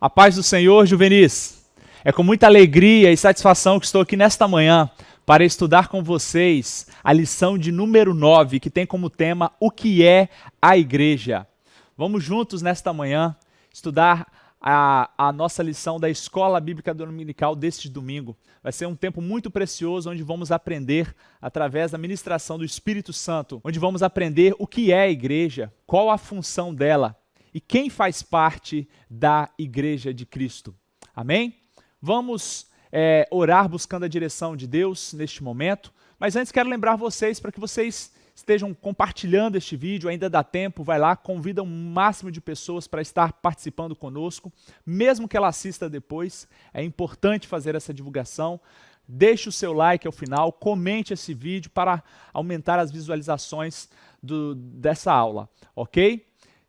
A paz do Senhor, juvenis. É com muita alegria e satisfação que estou aqui nesta manhã para estudar com vocês a lição de número 9, que tem como tema o que é a igreja. Vamos juntos nesta manhã estudar a nossa lição da Escola Bíblica Dominical deste domingo. Vai ser um tempo muito precioso onde vamos aprender através da ministração do Espírito Santo, onde vamos aprender o que é a igreja, qual a função dela e quem faz parte da Igreja de Cristo. Amém? Vamos orar buscando a direção de Deus neste momento, mas antes quero lembrar vocês para que vocês estejam compartilhando este vídeo, ainda dá tempo, vai lá, convida um máximo de pessoas para estar participando conosco, mesmo que ela assista depois, é importante fazer essa divulgação. Deixe o seu like ao final, comente esse vídeo para aumentar as visualizações dessa aula, ok?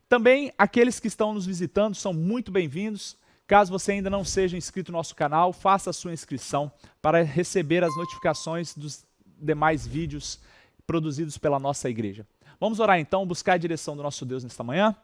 Também aqueles que estão nos visitando são muito bem-vindos. Caso você ainda não seja inscrito no nosso canal, faça a sua inscrição para receber as notificações dos demais vídeos produzidos pela nossa igreja. Vamos orar então, buscar a direção do nosso Deus nesta manhã.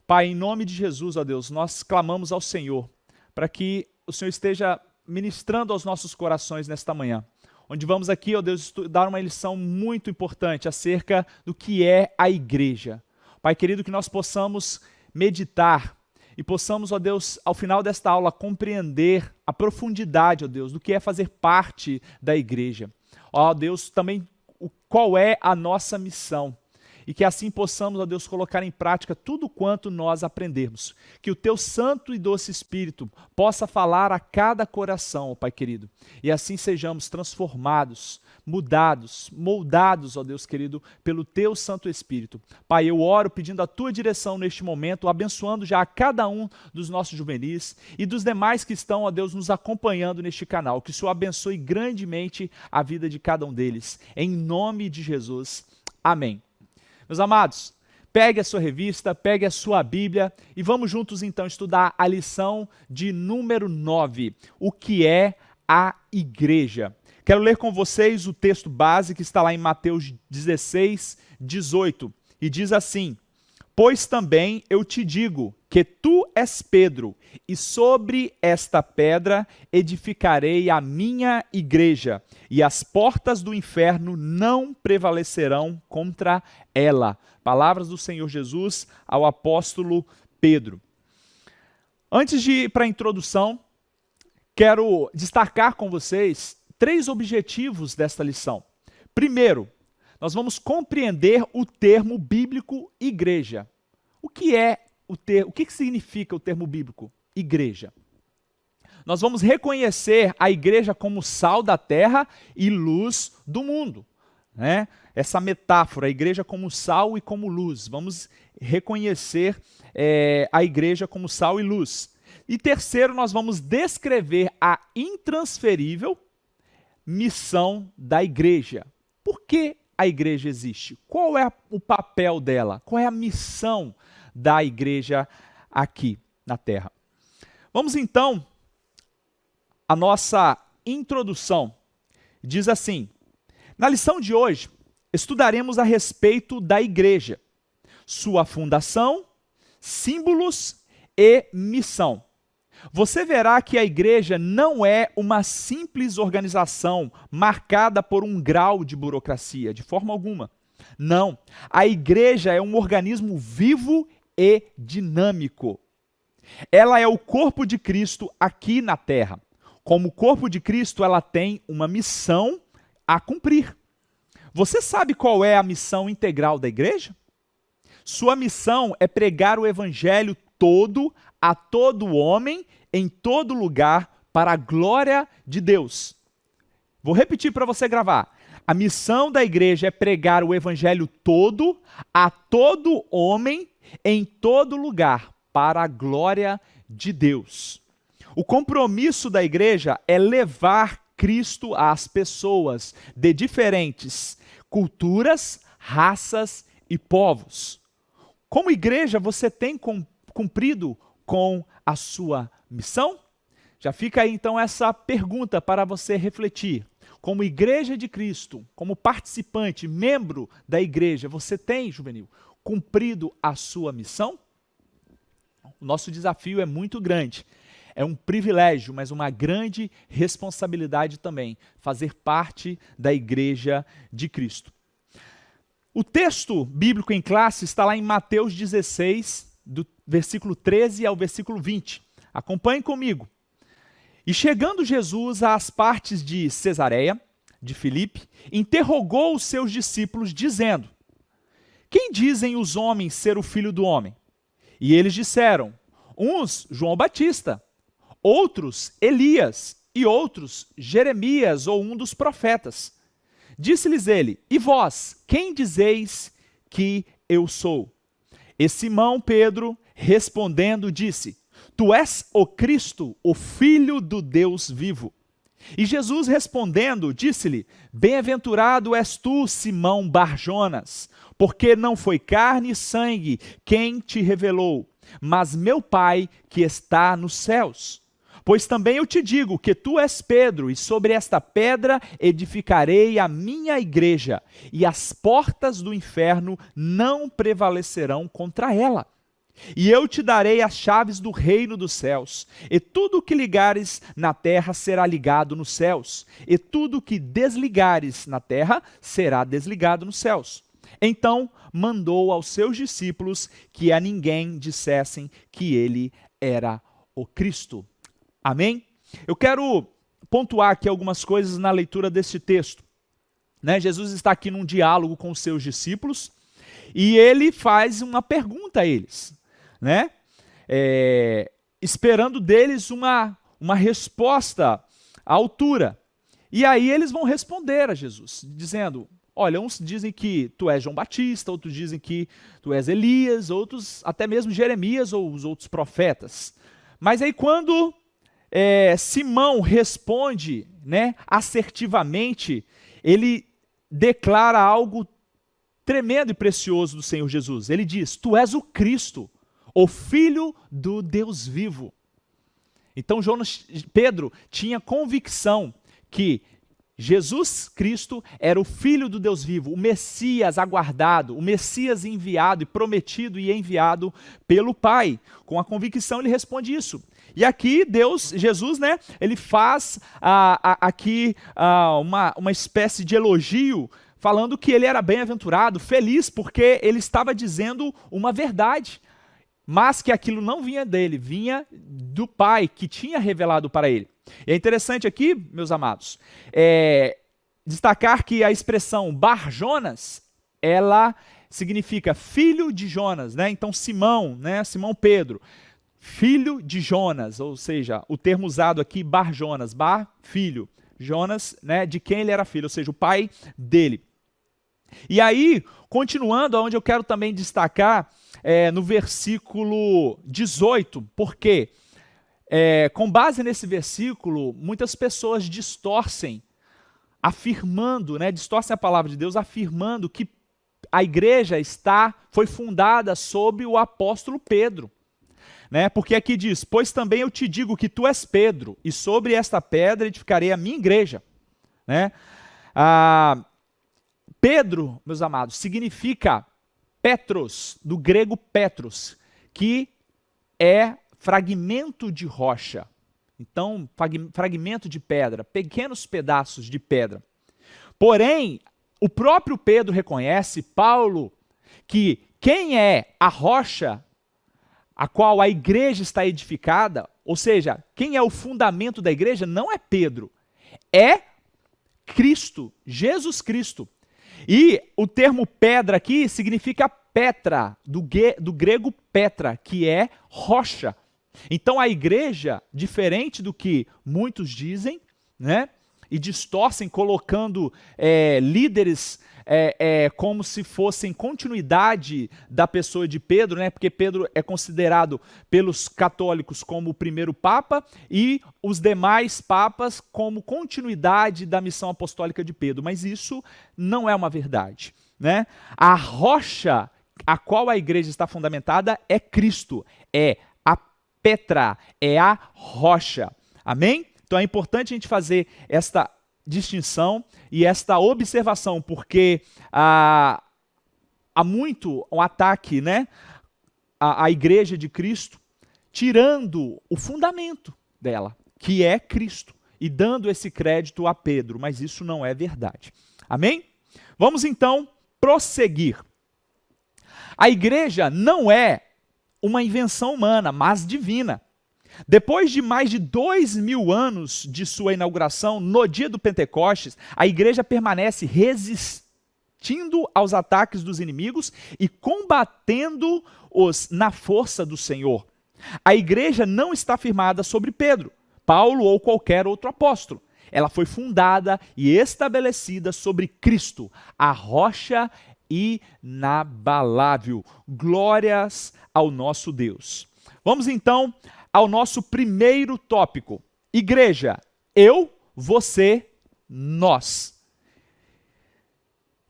Pai, em nome de Jesus, ó Deus, nós clamamos ao Senhor para que o Senhor esteja ministrando aos nossos corações nesta manhã, onde vamos aqui, ó Deus, estudar uma lição muito importante acerca do que é a igreja. Pai querido, que nós possamos meditar e possamos, ó Deus, ao final desta aula, compreender a profundidade, ó Deus, do que é fazer parte da igreja. Ó Deus, também qual é a nossa missão. E que assim possamos, ó Deus, colocar em prática tudo quanto nós aprendermos. Que o Teu Santo e Doce Espírito possa falar a cada coração, ó Pai querido. E assim sejamos transformados, mudados, moldados, ó Deus querido, pelo Teu Santo Espírito. Pai, eu oro pedindo a Tua direção neste momento, abençoando já a cada um dos nossos juvenis e dos demais que estão, ó Deus, nos acompanhando neste canal. Que o Senhor abençoe grandemente a vida de cada um deles. Em nome de Jesus. Amém. Meus amados, pegue a sua revista, pegue a sua Bíblia e vamos juntos então estudar a lição de número 9, o que é a igreja. Quero ler com vocês o texto base que está lá em Mateus 16, 18, e diz assim: Pois também eu te digo que tu és Pedro, e sobre esta pedra edificarei a minha igreja, e as portas do inferno não prevalecerão contra ela. Palavras do Senhor Jesus ao apóstolo Pedro. Antes de ir para a introdução, quero destacar com vocês 3 objetivos desta lição. Primeiro, nós vamos compreender o termo bíblico igreja. O que significa o termo bíblico igreja? Nós vamos reconhecer a igreja como sal da terra e luz do mundo, né? Essa metáfora, a igreja como sal e como luz. Vamos reconhecer a igreja como sal e luz. E terceiro, nós vamos descrever a intransferível missão da igreja. Por que a igreja existe? Qual é o papel dela? Qual é a missão da igreja aqui na Terra? Vamos então à nossa introdução. Diz assim: na lição de hoje, estudaremos a respeito da igreja, sua fundação, símbolos e missão. Você verá que a igreja não é uma simples organização marcada por um grau de burocracia, de forma alguma. Não, a igreja é um organismo vivo e dinâmico. Ela é o corpo de Cristo aqui na Terra. Como corpo de Cristo, ela tem uma missão a cumprir. Você sabe qual é a missão integral da igreja? Sua missão é pregar o evangelho todo a todo homem, em todo lugar, para a glória de Deus. Vou repetir para você gravar. A missão da igreja é pregar o evangelho todo a todo homem, em todo lugar, para a glória de Deus. O compromisso da igreja é levar Cristo às pessoas de diferentes culturas, raças e povos. Como igreja, você tem cumprido com a sua missão? Já fica aí então essa pergunta para você refletir. Como igreja de Cristo, como participante, membro da igreja, você tem, juvenil, cumprido a sua missão? O nosso desafio é muito grande. É um privilégio, mas uma grande responsabilidade também, fazer parte da Igreja de Cristo. O texto bíblico em classe está lá em Mateus 16, do versículo 13 ao versículo 20. Acompanhem comigo. E chegando Jesus às partes de Cesareia, de Filipe, interrogou os seus discípulos, dizendo: quem dizem os homens ser o Filho do Homem? E eles disseram: uns, João Batista, outros, Elias, e outros, Jeremias ou um dos profetas. Disse-lhes ele: e vós, quem dizeis que eu sou? E Simão Pedro, respondendo, disse: tu és o Cristo, o Filho do Deus vivo. E Jesus respondendo, disse-lhe: bem-aventurado és tu, Simão Bar-Jonas, porque não foi carne e sangue quem te revelou, mas meu Pai que está nos céus. Pois também eu te digo que tu és Pedro, e sobre esta pedra edificarei a minha igreja, e as portas do inferno não prevalecerão contra ela. E eu te darei as chaves do reino dos céus, e tudo o que ligares na terra será ligado nos céus, e tudo o que desligares na terra será desligado nos céus. Então mandou aos seus discípulos que a ninguém dissessem que ele era o Cristo. Amém? Eu quero pontuar aqui algumas coisas na leitura deste texto. Jesus está aqui num diálogo com os seus discípulos, e ele faz uma pergunta a eles, esperando deles uma resposta à altura. E aí eles vão responder a Jesus, dizendo: olha, uns dizem que tu és João Batista, outros dizem que tu és Elias, outros até mesmo Jeremias ou os outros profetas. Mas aí quando Simão responde assertivamente, ele declara algo tremendo e precioso do Senhor Jesus. Ele diz: tu és o Cristo, o Filho do Deus vivo. Então Pedro tinha convicção que Jesus Cristo era o Filho do Deus vivo, o Messias aguardado, o Messias enviado e prometido e enviado pelo Pai. Com a convicção ele responde isso. E aqui Jesus, ele faz aqui uma espécie de elogio, falando que ele era bem-aventurado, feliz, porque ele estava dizendo uma verdade, mas que aquilo não vinha dele, vinha do Pai, que tinha revelado para ele. E é interessante aqui, meus amados, destacar que a expressão Bar-Jonas, ela significa filho de Jonas, Então Simão, Simão Pedro, filho de Jonas, ou seja, o termo usado aqui, Bar-Jonas, Bar, filho, Jonas, de quem ele era filho, ou seja, o pai dele. E aí, continuando, onde eu quero também destacar, no versículo 18, porque com base nesse versículo, muitas pessoas distorcem a palavra de Deus, afirmando que a igreja foi fundada sob o apóstolo Pedro. Porque aqui diz: pois também eu te digo que tu és Pedro, e sobre esta pedra edificarei a minha igreja. Pedro, meus amados, significa Petros, do grego Petros, que é fragmento de rocha. Então, fragmento de pedra, pequenos pedaços de pedra. Porém, o próprio Pedro reconhece, Paulo, que quem é a rocha a qual a igreja está edificada, ou seja, quem é o fundamento da igreja, não é Pedro, é Cristo, Jesus Cristo. E o termo pedra aqui significa Petra, do grego Petra, que é rocha. Então a igreja, diferente do que muitos dizem, e distorcem colocando líderes como se fossem continuidade da pessoa de Pedro, porque Pedro é considerado pelos católicos como o primeiro papa e os demais papas como continuidade da missão apostólica de Pedro, mas isso não é uma verdade. A rocha a qual a igreja está fundamentada é Cristo, é a Petra, é a rocha. Amém? Então é importante a gente fazer esta distinção e esta observação, porque há muito um ataque à igreja de Cristo, tirando o fundamento dela, que é Cristo, e dando esse crédito a Pedro, mas isso não é verdade. Amém? Vamos então prosseguir. A igreja não é uma invenção humana, mas divina. Depois de mais de 2000 anos de sua inauguração, no dia do Pentecostes, a igreja permanece resistindo aos ataques dos inimigos e combatendo-os na força do Senhor. A igreja não está firmada sobre Pedro, Paulo ou qualquer outro apóstolo. Ela foi fundada e estabelecida sobre Cristo, a rocha inabalável. Glórias ao nosso Deus. Vamos então ao nosso primeiro tópico. Igreja, eu, você, nós.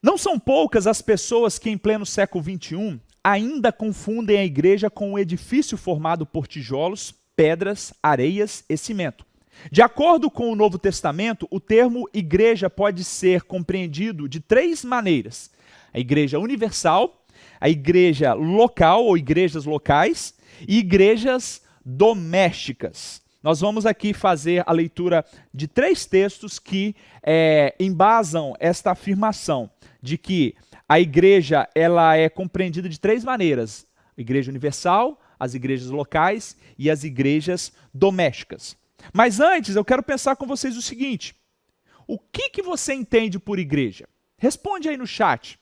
Não são poucas as pessoas que em pleno século XXI ainda confundem a igreja com um edifício formado por tijolos, pedras, areias e cimento. De acordo com o Novo Testamento, o termo igreja pode ser compreendido de 3 maneiras: a igreja universal, a igreja local ou igrejas locais e igrejas domésticas. Nós vamos aqui fazer a leitura de 3 textos que embasam esta afirmação de que a igreja ela é compreendida de 3 maneiras: a igreja universal, as igrejas locais e as igrejas domésticas. Mas antes, eu quero pensar com vocês o seguinte: o que você entende por igreja? Responde aí no chat,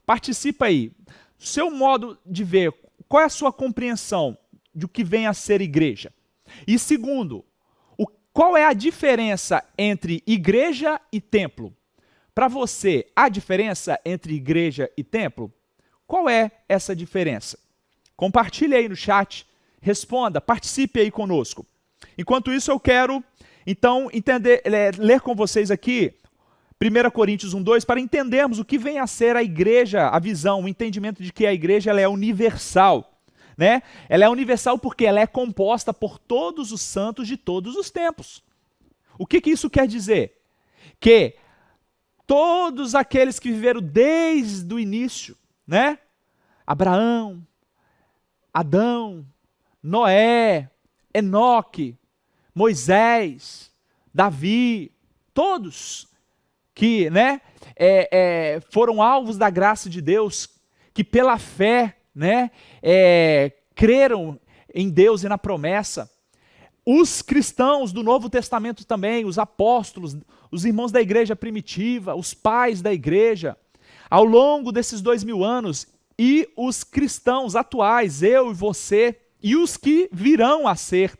participa aí. Seu modo de ver, qual é a sua compreensão do que vem a ser igreja? E segundo, qual é a diferença entre igreja e templo? Para você, há diferença entre igreja e templo? Qual é essa diferença? Compartilhe aí no chat, responda, participe aí conosco. Enquanto isso, eu quero, então, ler com vocês aqui 1 Coríntios 1:2, para entendermos o que vem a ser a igreja, a visão, o entendimento de que a igreja ela é universal. Né? Ela é universal porque ela é composta por todos os santos de todos os tempos. O que isso quer dizer? Que todos aqueles que viveram desde o início, né? Abraão, Adão, Noé, Enoque, Moisés, Davi, todos que foram alvos da graça de Deus, que pela fé creram em Deus e na promessa. Os cristãos do Novo Testamento também, os apóstolos, os irmãos da igreja primitiva, os pais da igreja, ao longo desses 2000 anos, e os cristãos atuais, eu e você, e os que virão a ser.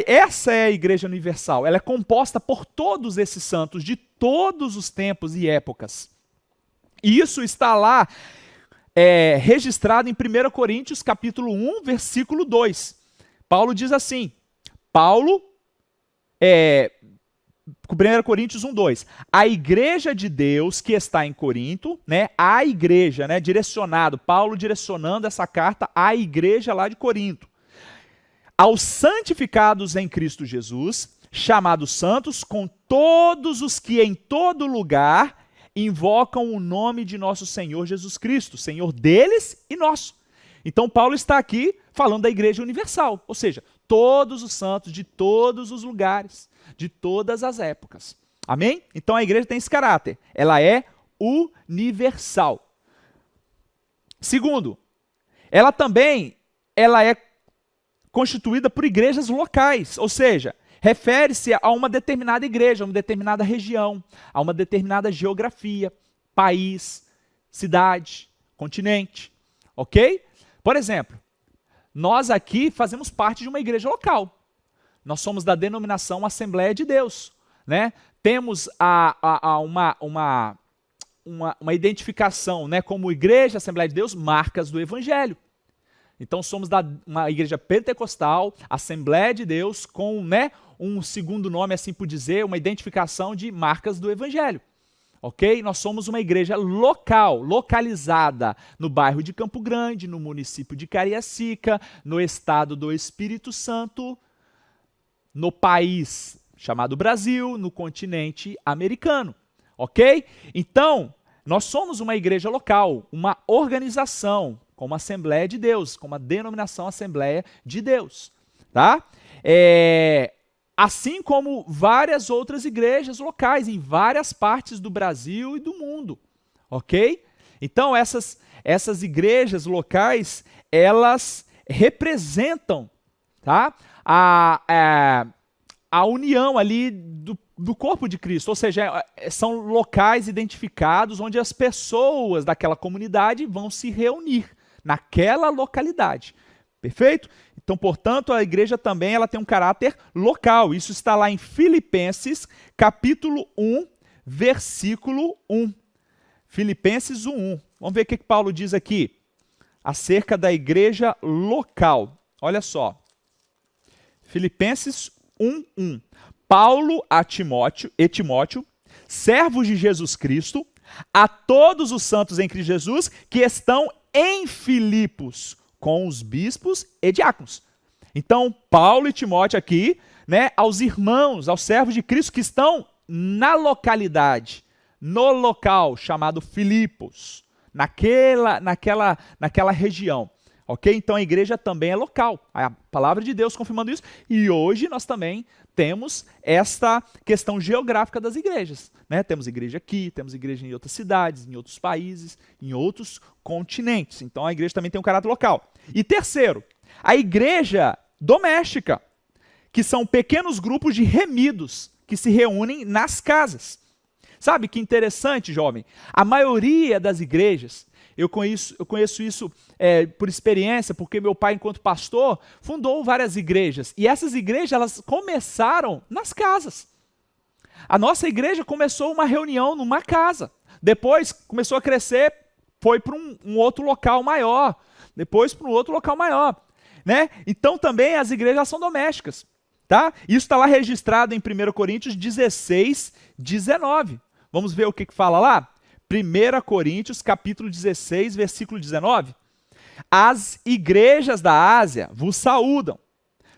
Essa é a igreja universal, ela é composta por todos esses santos, de todos os tempos e épocas. E isso está lá, registrado em 1 Coríntios capítulo 1, versículo 2. Paulo diz assim, 1 Coríntios 1, 2. A igreja de Deus que está em Corinto, a igreja, direcionado, Paulo direcionando essa carta à igreja lá de Corinto. Aos santificados em Cristo Jesus, chamados santos, com todos os que em todo lugar invocam o nome de nosso Senhor Jesus Cristo, Senhor deles e nosso. Então Paulo está aqui falando da igreja universal, ou seja, todos os santos de todos os lugares, de todas as épocas. Amém? Então a igreja tem esse caráter, ela é universal. Segundo, ela é constituída por igrejas locais, ou seja, refere-se a uma determinada igreja, a uma determinada região, a uma determinada geografia, país, cidade, continente, ok? Por exemplo, nós aqui fazemos parte de uma igreja local. Nós somos da denominação Assembleia de Deus, né? Temos uma identificação, como igreja Assembleia de Deus, marcas do Evangelho. Então somos uma igreja pentecostal, Assembleia de Deus, com um segundo nome, assim por dizer, uma identificação de marcas do Evangelho. Ok? Nós somos uma igreja local, localizada no bairro de Campo Grande, no município de Cariacica, no estado do Espírito Santo, no país chamado Brasil, no continente americano. Ok? Então, nós somos uma igreja local, uma organização, como Assembleia de Deus, como a denominação Assembleia de Deus. tá? Assim como várias outras igrejas locais em várias partes do Brasil e do mundo, ok? Então essas igrejas locais, elas representam, tá? A união ali do corpo de Cristo, ou seja, são locais identificados onde as pessoas daquela comunidade vão se reunir naquela localidade. Perfeito? Então, portanto, a igreja também ela tem um caráter local. Isso está lá em Filipenses, capítulo 1, versículo 1. Filipenses 1:1. Vamos ver o que Paulo diz aqui acerca da igreja local. Olha só. Filipenses 1:1. Paulo e Timóteo, servos de Jesus Cristo, a todos os santos em Cristo Jesus que estão em Filipos, com os bispos e diáconos. Então, Paulo e Timóteo aqui, né, aos irmãos, aos servos de Cristo que estão na localidade, no local chamado Filipos, naquela região. Ok? Então a igreja também é local. A palavra de Deus confirmando isso. E hoje nós também temos esta questão geográfica das igrejas. Né? Temos igreja aqui, temos igreja em outras cidades, em outros países, em outros continentes. Então a igreja também tem um caráter local. E terceiro, a igreja doméstica, que são pequenos grupos de remidos que se reúnem nas casas. Sabe que interessante, jovem? A maioria das igrejas, eu conheço isso por experiência, porque meu pai, enquanto pastor, fundou várias igrejas. E essas igrejas, elas começaram nas casas. A nossa igreja começou uma reunião numa casa. Depois começou a crescer, foi para um outro local maior. Depois para um outro local maior. Né? Então também as igrejas são domésticas. Tá? Isso está lá registrado em 1 Coríntios 16, 19. Vamos ver o que fala lá? 1 Coríntios, capítulo 16, versículo 19. As igrejas da Ásia vos saúdam.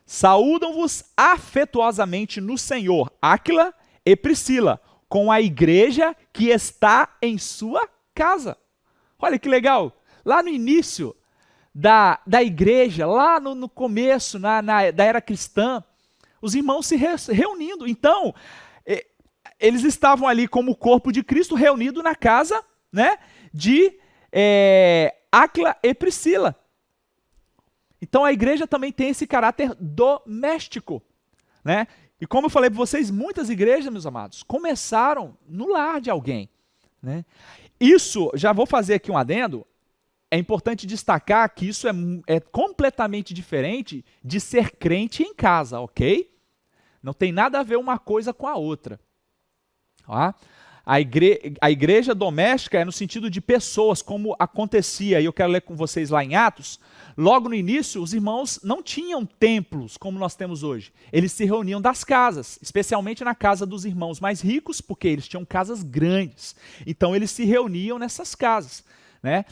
Saúdam-vos afetuosamente no Senhor, Áquila e Priscila, com a igreja que está em sua casa. Olha que legal. Lá no início da igreja, lá no começo, da era cristã, os irmãos se reunindo. Então, eles estavam ali como o corpo de Cristo reunido na casa, né, de Áquila e Priscila. Então a igreja também tem esse caráter doméstico, né? E como eu falei para vocês, muitas igrejas, meus amados, começaram no lar de alguém, né? Isso, já vou fazer aqui um adendo, é importante destacar que isso é completamente diferente de ser crente em casa, ok? Não tem nada a ver uma coisa com a outra. A igreja doméstica é no sentido de pessoas, como acontecia, e eu quero ler com vocês lá em Atos. Logo no início, os irmãos não tinham templos como nós temos hoje. Eles se reuniam das casas, especialmente na casa dos irmãos mais ricos, porque eles tinham casas grandes. Então eles se reuniam nessas casas. Né?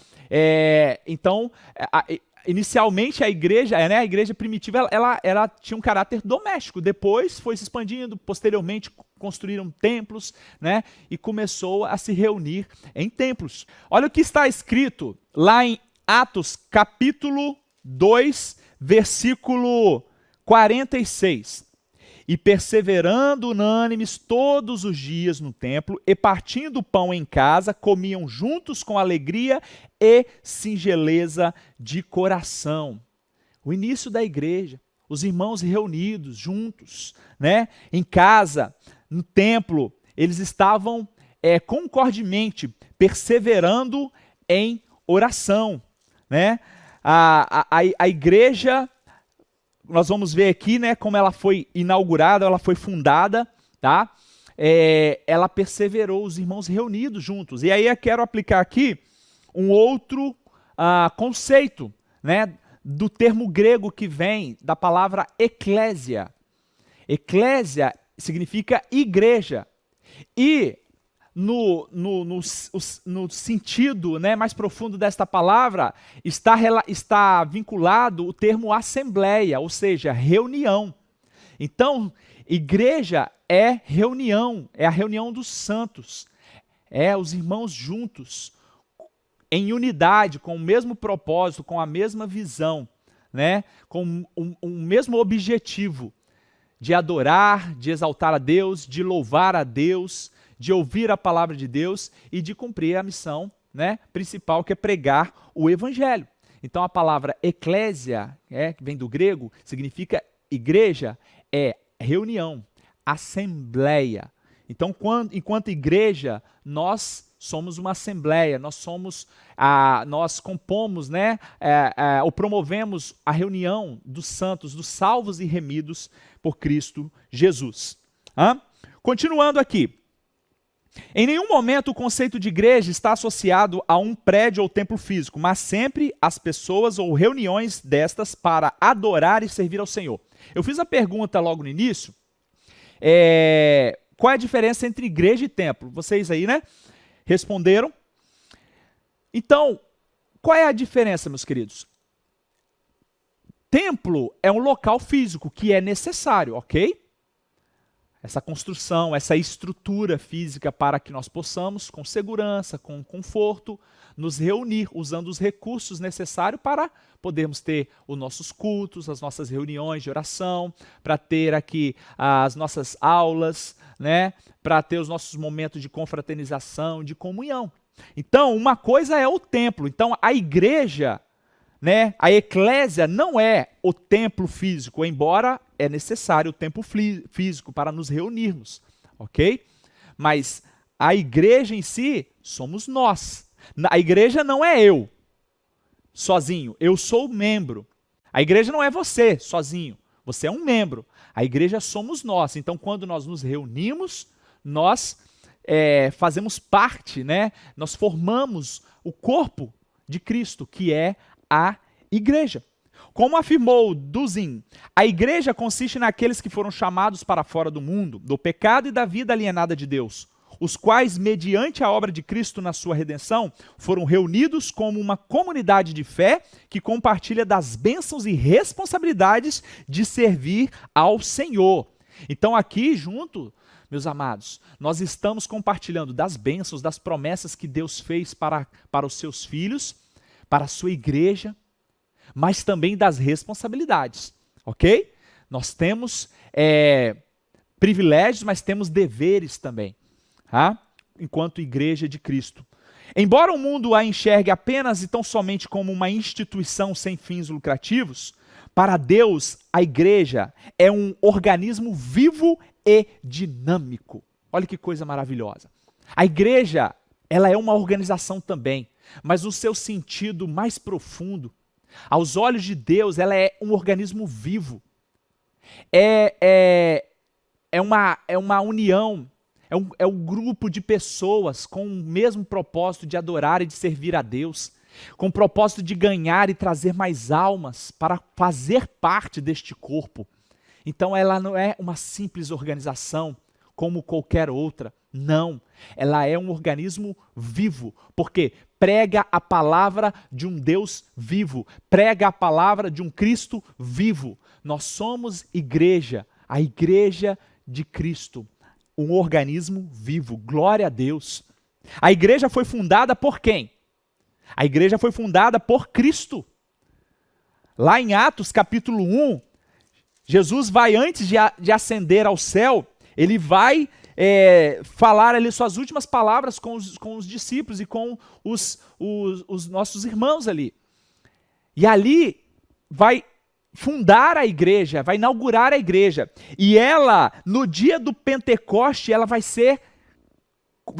Inicialmente a igreja primitiva, ela tinha um caráter doméstico, depois foi se expandindo, posteriormente construíram templos, né? E começou a se reunir em templos. Olha o que está escrito lá em Atos capítulo 2, versículo 46. E perseverando unânimes todos os dias no templo, e partindo o pão em casa, comiam juntos com alegria e singeleza de coração. O início da igreja, os irmãos reunidos, juntos, né, em casa, no templo, eles estavam concordemente perseverando em oração. Né? A igreja, nós vamos ver aqui, né, como ela foi inaugurada, ela foi fundada, tá? Ela perseverou, os irmãos reunidos juntos. E aí eu quero aplicar aqui um outro conceito, né, do termo grego que vem da palavra eclésia. Eclésia significa igreja. E no sentido, né, mais profundo desta palavra, está vinculado o termo assembleia, ou seja, reunião. Então, igreja é reunião, é a reunião dos santos, é os irmãos juntos, em unidade, com o mesmo propósito, com a mesma visão, né, com um mesmo objetivo de adorar, de exaltar a Deus, de louvar a Deus, de ouvir a palavra de Deus e de cumprir a missão, né, principal, que é pregar o evangelho. Então a palavra eclésia, que vem do grego, significa igreja, é reunião, assembleia. Então, enquanto igreja, nós somos uma assembleia, nós compomos, né, ou promovemos a reunião dos santos, dos salvos e remidos por Cristo Jesus. Continuando aqui. Em nenhum momento o conceito de igreja está associado a um prédio ou templo físico, mas sempre as pessoas ou reuniões destas para adorar e servir ao Senhor. Eu fiz a pergunta logo no início, qual é a diferença entre igreja e templo? Vocês aí, né, responderam. Então, qual é a diferença, meus queridos? Templo é um local físico que é necessário, ok? Essa construção, essa estrutura física para que nós possamos, com segurança, com conforto, nos reunir usando os recursos necessários para podermos ter os nossos cultos, as nossas reuniões de oração, para ter aqui as nossas aulas, né, para ter os nossos momentos de confraternização, de comunhão. Então, uma coisa é o templo. Então, a igreja, né, a eclésia não é o templo físico, embora é necessário o templo físico para nos reunirmos, ok? Mas a igreja em si somos nós. A igreja não é eu sozinho, eu sou membro. A igreja não é você sozinho, você é um membro. A igreja somos nós. Então, quando nós nos reunimos, nós fazemos parte, né? Nós formamos o corpo de Cristo, que é a igreja. Como afirmou Duzin, a igreja consiste naqueles que foram chamados para fora do mundo, do pecado e da vida alienada de Deus, os quais, mediante a obra de Cristo na sua redenção, foram reunidos como uma comunidade de fé que compartilha das bênçãos e responsabilidades de servir ao Senhor. Então aqui junto, meus amados, nós estamos compartilhando das bênçãos, das promessas que Deus fez para os seus filhos, para a sua igreja, mas também das responsabilidades, ok? Nós temos privilégios, mas temos deveres também, enquanto igreja de Cristo. Embora o mundo a enxergue apenas e tão somente como uma instituição sem fins lucrativos, para Deus a igreja é um organismo vivo e dinâmico. Olha que coisa maravilhosa. A igreja, ela é uma organização também, mas no seu sentido mais profundo. Aos olhos de Deus, ela é um organismo vivo. É uma união, é um grupo de pessoas com o mesmo propósito de adorar e de servir a Deus, com o propósito de ganhar e trazer mais almas para fazer parte deste corpo. Então ela não é uma simples organização como qualquer outra. Não, ela é um organismo vivo, porque prega a palavra de um Deus vivo, prega a palavra de um Cristo vivo. Nós somos igreja, a igreja de Cristo, um organismo vivo. Glória a Deus. A igreja foi fundada por quem? A igreja foi fundada por Cristo. Lá em Atos capítulo 1, Jesus vai, antes de ascender ao céu, ele vai falar ali suas últimas palavras com os discípulos e com os nossos irmãos ali. E ali vai fundar a igreja, vai inaugurar a igreja. E ela, no dia do Pentecoste, ela vai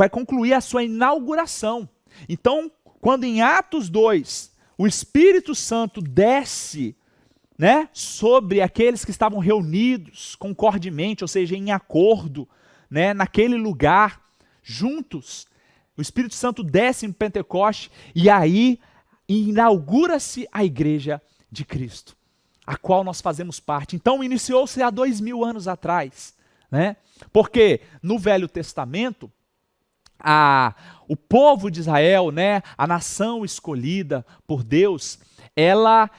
concluir a sua inauguração. Então, quando em Atos 2, o Espírito Santo desce, né, sobre aqueles que estavam reunidos concordemente, ou seja, em acordo, né, naquele lugar, juntos, o Espírito Santo desce em Pentecoste e aí inaugura-se a igreja de Cristo, a qual nós fazemos parte. Então iniciou-se há 2000 anos atrás, né? Porque no Velho Testamento, o povo de Israel, né, a nação escolhida por Deus, ela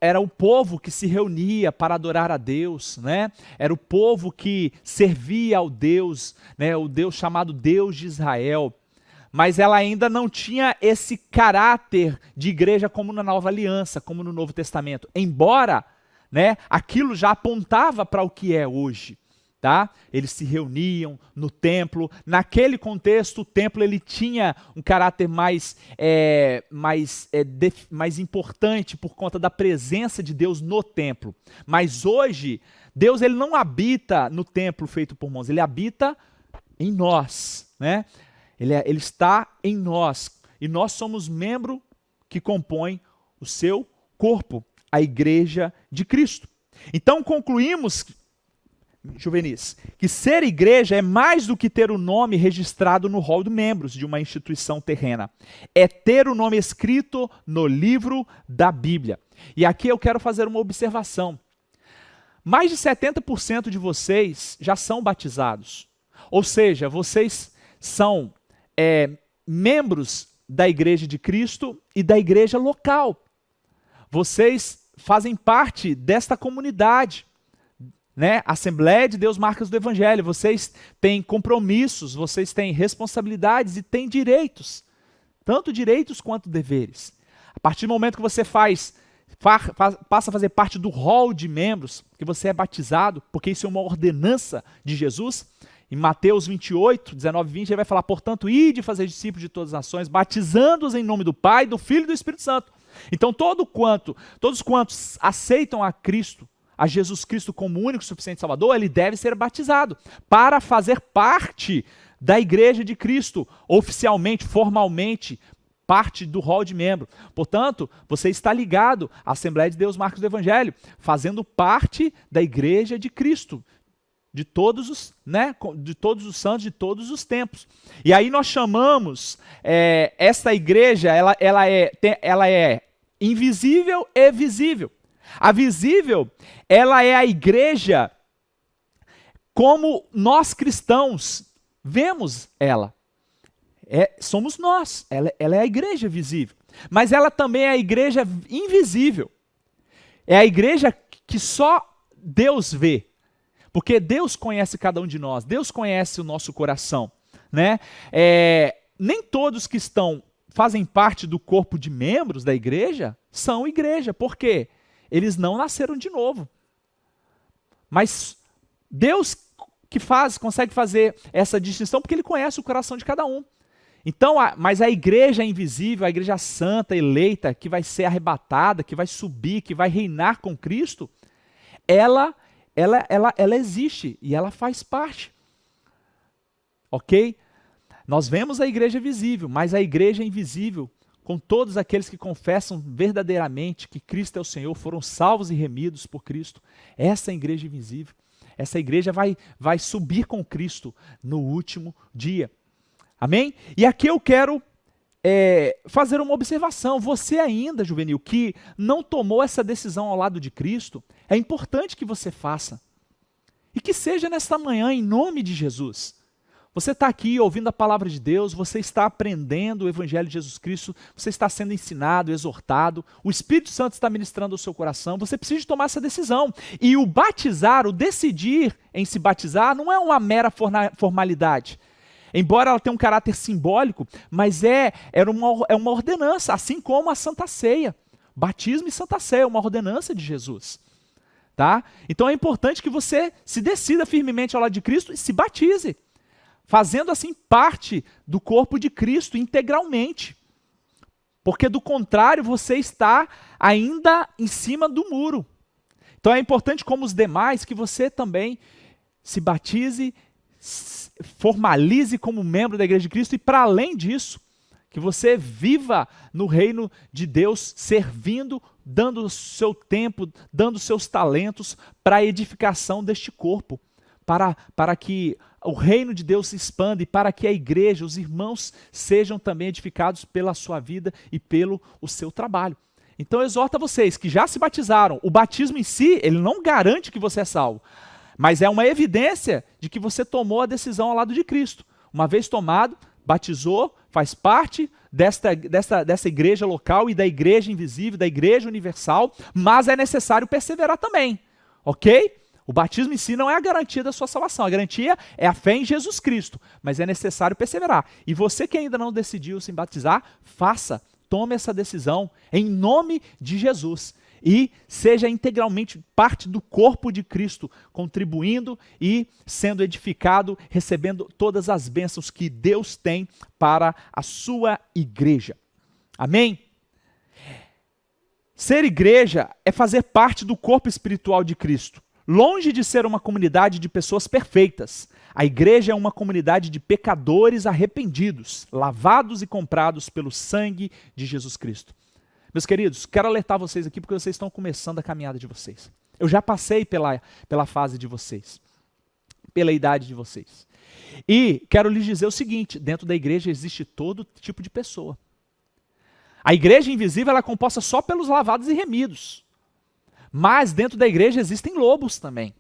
era o povo que se reunia para adorar a Deus, né? Era o povo que servia ao Deus, né? O Deus chamado Deus de Israel. mas ela ainda não tinha esse caráter de igreja como na Nova Aliança, como no Novo Testamento. Embora, né, aquilo já apontava para o que é hoje. Tá? Eles se reuniam no templo. Naquele contexto, o templo ele tinha um caráter mais importante por conta da presença de Deus no templo. Mas hoje, Deus ele não habita no templo feito por mãos, ele habita em nós. Né? Ele está em nós. E nós somos membro que compõe o seu corpo, a igreja de Cristo. Então concluímos, juvenis, que ser igreja é mais do que ter o nome registrado no rol de membros de uma instituição terrena. É ter o nome escrito no livro da Bíblia. E aqui eu quero fazer uma observação. Mais de 70% de vocês já são batizados. Ou seja, vocês são membros da igreja de Cristo e da igreja local. Vocês fazem parte desta comunidade. Né? Assembleia de Deus Marcas do Evangelho, vocês têm compromissos, vocês têm responsabilidades e têm direitos, tanto direitos quanto deveres. A partir do momento que você passa a fazer parte do rol de membros, que você é batizado, porque isso é uma ordenança de Jesus, em Mateus 28, 19 e 20, ele vai falar, portanto, ide fazer discípulos de todas as nações, batizando-os em nome do Pai, do Filho e do Espírito Santo. Então todos quantos aceitam a Cristo, a Jesus Cristo como único e suficiente Salvador, ele deve ser batizado para fazer parte da igreja de Cristo, oficialmente, formalmente, parte do rol de membro. Portanto, você está ligado à Assembleia de Deus Marcos do Evangelho, fazendo parte da igreja de Cristo, de todos os santos, de todos os tempos. E aí nós chamamos esta igreja, ela é invisível e visível. A visível, ela é a igreja como nós cristãos vemos ela. Somos nós, ela é a igreja visível. Mas ela também é a igreja invisível. É a igreja que só Deus vê. Porque Deus conhece cada um de nós, Deus conhece o nosso coração. Né? Nem todos que fazem parte do corpo de membros da igreja são igreja. Por quê? Eles não nasceram de novo. Mas Deus consegue fazer essa distinção porque ele conhece o coração de cada um. Então, mas a igreja invisível, a igreja santa, eleita, que vai ser arrebatada, que vai subir, que vai reinar com Cristo, ela existe e ela faz parte. Ok? Nós vemos a igreja visível, mas a igreja invisível, com todos aqueles que confessam verdadeiramente que Cristo é o Senhor, foram salvos e remidos por Cristo. Essa é a igreja invisível. Essa igreja vai subir com Cristo no último dia. Amém? E aqui eu quero fazer uma observação. Você ainda, juvenil, que não tomou essa decisão ao lado de Cristo, é importante que você faça. E que seja nesta manhã, em nome de Jesus. Você está aqui ouvindo a palavra de Deus, você está aprendendo o Evangelho de Jesus Cristo, você está sendo ensinado, exortado, o Espírito Santo está ministrando o seu coração, você precisa tomar essa decisão. E o batizar, o decidir em se batizar, não é uma mera formalidade. Embora ela tenha um caráter simbólico, mas é uma ordenança, assim como a Santa Ceia. Batismo e Santa Ceia é uma ordenança de Jesus. Tá? Então é importante que você se decida firmemente ao lado de Cristo e se batize, fazendo assim parte do corpo de Cristo integralmente. Porque do contrário você está ainda em cima do muro. Então é importante, como os demais, que você também se batize, formalize como membro da Igreja de Cristo e, para além disso, que você viva no reino de Deus, servindo, dando o seu tempo, dando os seus talentos para a edificação deste corpo, para que o reino de Deus se expanda e para que a igreja, os irmãos, sejam também edificados pela sua vida e pelo o seu trabalho. Então eu exorto a vocês que já se batizaram. O batismo em si, ele não garante que você é salvo, mas é uma evidência de que você tomou a decisão ao lado de Cristo. Uma vez tomado, batizou, faz parte dessa igreja local e da igreja invisível, da igreja universal, mas é necessário perseverar também, ok? O batismo em si não é a garantia da sua salvação. A garantia é a fé em Jesus Cristo. Mas é necessário perseverar. E você que ainda não decidiu se batizar, faça. Tome essa decisão em nome de Jesus. E seja integralmente parte do corpo de Cristo, contribuindo e sendo edificado, recebendo todas as bênçãos que Deus tem para a sua igreja. Amém? Ser igreja é fazer parte do corpo espiritual de Cristo. Longe de ser uma comunidade de pessoas perfeitas, a igreja é uma comunidade de pecadores arrependidos, lavados e comprados pelo sangue de Jesus Cristo. Meus queridos, quero alertar vocês aqui porque vocês estão começando a caminhada de vocês. Eu já passei pela fase de vocês, pela idade de vocês. E quero lhes dizer o seguinte, dentro da igreja existe todo tipo de pessoa. A igreja invisível ela é composta só pelos lavados e remidos. Mas dentro da igreja existem lobos também.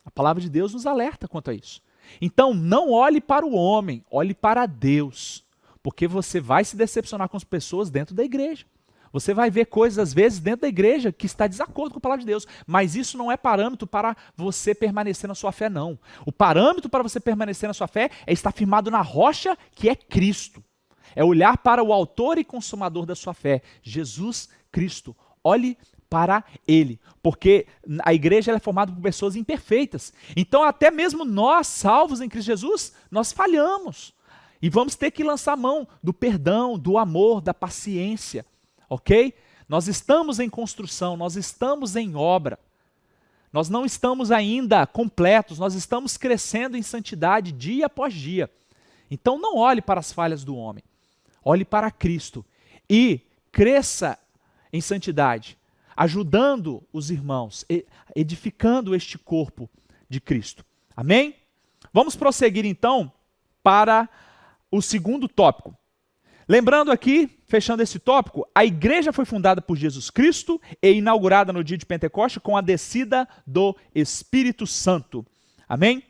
A palavra de Deus nos alerta quanto a isso. Então não olhe para o homem, olhe para Deus. Porque você vai se decepcionar com as pessoas dentro da igreja. Você vai ver coisas às vezes dentro da igreja que está em desacordo com a palavra de Deus. Mas isso não é parâmetro para você permanecer na sua fé, não. O parâmetro para você permanecer na sua fé é estar firmado na rocha que é Cristo. É olhar para o autor e consumador da sua fé, Jesus Cristo. Olhe para Ele, porque a igreja ela é formada por pessoas imperfeitas. Então até mesmo nós, salvos em Cristo Jesus, nós falhamos. E vamos ter que lançar mão do perdão, do amor, da paciência, ok? Nós estamos em construção, nós estamos em obra. Nós não estamos ainda completos, nós estamos crescendo em santidade dia após dia. Então não olhe para as falhas do homem, olhe para Cristo e cresça em santidade, ajudando os irmãos, edificando este corpo de Cristo. Amém? Vamos prosseguir então para o segundo tópico. Lembrando aqui, fechando esse tópico, a igreja foi fundada por Jesus Cristo e inaugurada no dia de Pentecostes com a descida do Espírito Santo. Amém?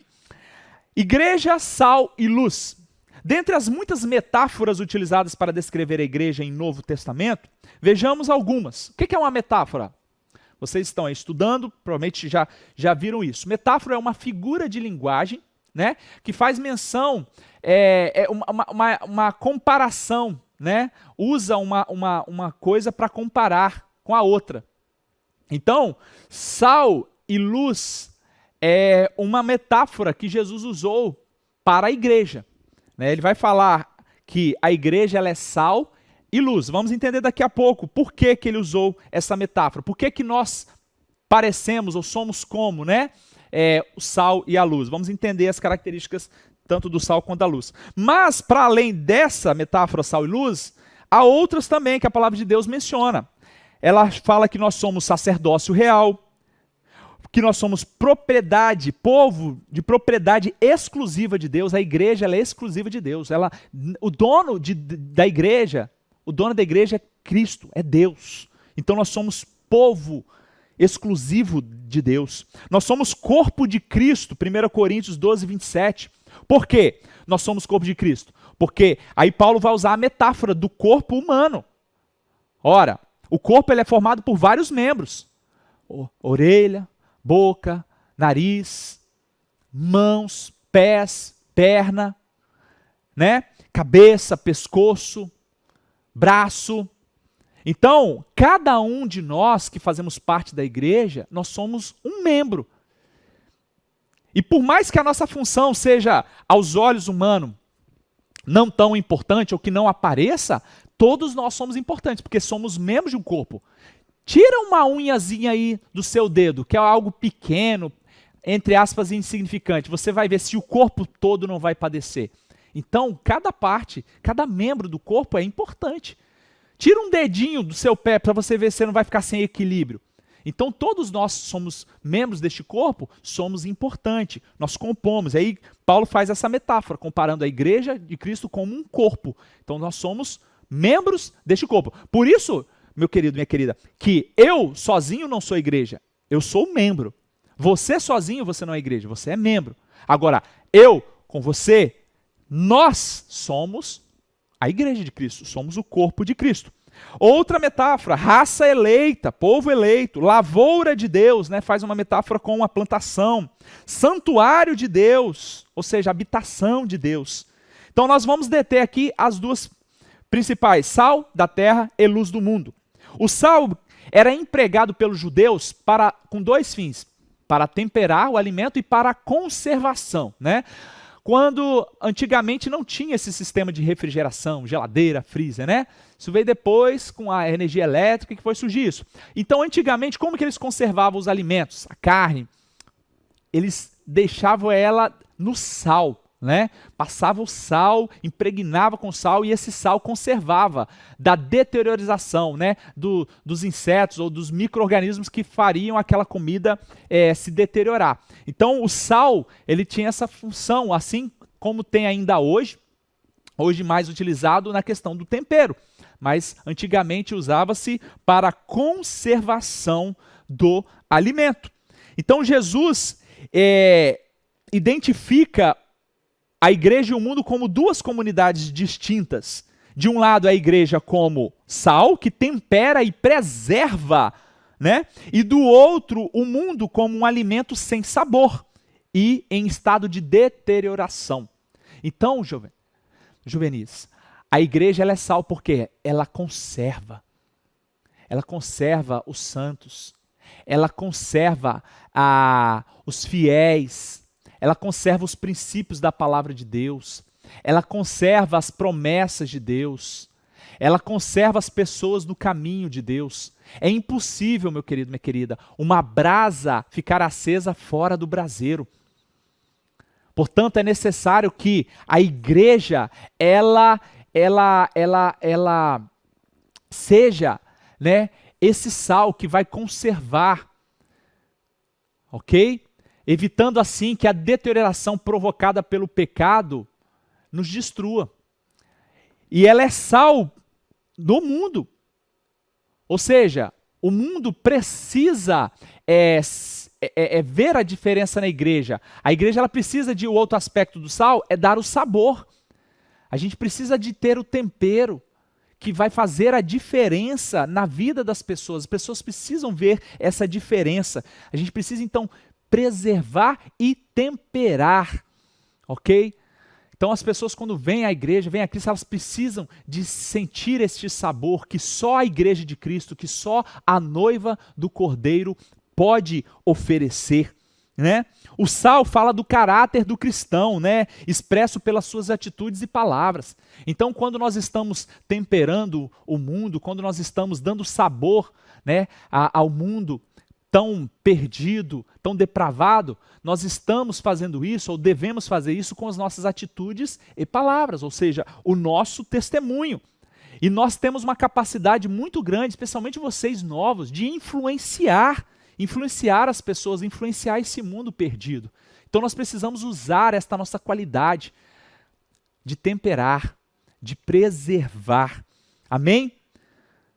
Igreja, sal e luz. Dentre as muitas metáforas utilizadas para descrever a igreja em Novo Testamento, vejamos algumas. O que é uma metáfora? Vocês estão aí estudando, provavelmente já viram isso. Metáfora é uma figura de linguagem, né, que faz menção, uma comparação, né, usa uma coisa para comparar com a outra. Então, sal e luz é uma metáfora que Jesus usou para a igreja. Ele vai falar que a igreja ela é sal e luz. Vamos entender daqui a pouco por que ele usou essa metáfora. Por que nós parecemos ou somos como, né? O sal e a luz. Vamos entender as características tanto do sal quanto da luz. Mas, para além dessa metáfora sal e luz, há outras também que a palavra de Deus menciona. Ela fala que nós somos sacerdócio real, que nós somos propriedade, povo de propriedade exclusiva de Deus. A igreja ela é exclusiva de Deus. O dono da igreja é Cristo, é Deus. Então nós somos povo exclusivo de Deus. Nós somos corpo de Cristo, 1 Coríntios 12, 27. Por quê? Nós somos corpo de Cristo. Porque aí Paulo vai usar a metáfora do corpo humano. Ora, o corpo ele é formado por vários membros. Orelha, boca, nariz, mãos, pés, perna, né? Cabeça, pescoço, braço. Então, cada um de nós que fazemos parte da igreja, nós somos um membro. E por mais que a nossa função seja, aos olhos humanos, não tão importante ou que não apareça, todos nós somos importantes, porque somos membros de um corpo. Tira uma unhazinha aí do seu dedo, que é algo pequeno, entre aspas, insignificante. Você vai ver se o corpo todo não vai padecer. Então, cada parte, cada membro do corpo é importante. Tira um dedinho do seu pé para você ver se você não vai ficar sem equilíbrio. Então, todos nós somos membros deste corpo, somos importantes. Nós compomos. Aí, Paulo faz essa metáfora, comparando a igreja de Cristo como um corpo. Então, nós somos membros deste corpo. Por isso, meu querido, minha querida, que eu sozinho não sou igreja, eu sou membro. Você sozinho, você não é igreja, você é membro. Agora, eu com você, nós somos a igreja de Cristo, somos o corpo de Cristo. Outra metáfora, raça eleita, povo eleito, lavoura de Deus, né? Faz uma metáfora com uma plantação, santuário de Deus, ou seja, habitação de Deus. Então nós vamos deter aqui as duas principais, sal da terra e luz do mundo. O sal era empregado pelos judeus com dois fins, para temperar o alimento e para a conservação, né? Quando antigamente não tinha esse sistema de refrigeração, geladeira, freezer, né? Isso veio depois com a energia elétrica que foi surgir isso. Então, antigamente, como que eles conservavam os alimentos, a carne? Eles deixavam ela no sal, né? Passava o sal, impregnava com sal e esse sal conservava da deteriorização, né? Dos insetos ou dos micro-organismos que fariam aquela comida se deteriorar. Então o sal, ele tinha essa função, assim como tem ainda hoje mais utilizado na questão do tempero, mas antigamente usava-se para a conservação do alimento. Então Jesus identifica a igreja e o mundo como duas comunidades distintas. De um lado, a igreja como sal, que tempera e preserva, né? E do outro, o mundo como um alimento sem sabor e em estado de deterioração. Então, juvenis, a igreja ela é sal porque ela conserva. Ela conserva os santos. Ela conserva os fiéis. Ela conserva os princípios da palavra de Deus. Ela conserva as promessas de Deus. Ela conserva as pessoas no caminho de Deus. É impossível, meu querido, minha querida, uma brasa ficar acesa fora do braseiro. Portanto, é necessário que a igreja, ela seja, né, esse sal que vai conservar, ok? Evitando assim que a deterioração provocada pelo pecado nos destrua. E ela é sal do mundo. Ou seja, o mundo precisa ver a diferença na igreja. A igreja ela precisa de outro aspecto do sal, é dar o sabor. A gente precisa de ter o tempero que vai fazer a diferença na vida das pessoas. As pessoas precisam ver essa diferença. A gente precisa então preservar e temperar, ok? Então as pessoas quando vêm à igreja, vêm a Cristo, elas precisam de sentir este sabor que só a igreja de Cristo, que só a noiva do Cordeiro pode oferecer, né? O sal fala do caráter do cristão, né? Expresso pelas suas atitudes e palavras. Então quando nós estamos temperando o mundo, quando nós estamos dando sabor, né, ao mundo tão perdido, tão depravado, nós estamos fazendo isso, ou devemos fazer isso com as nossas atitudes e palavras, ou seja, o nosso testemunho. E nós temos uma capacidade muito grande, especialmente vocês novos, de influenciar as pessoas, influenciar esse mundo perdido. Então nós precisamos usar esta nossa qualidade de temperar, de preservar. Amém?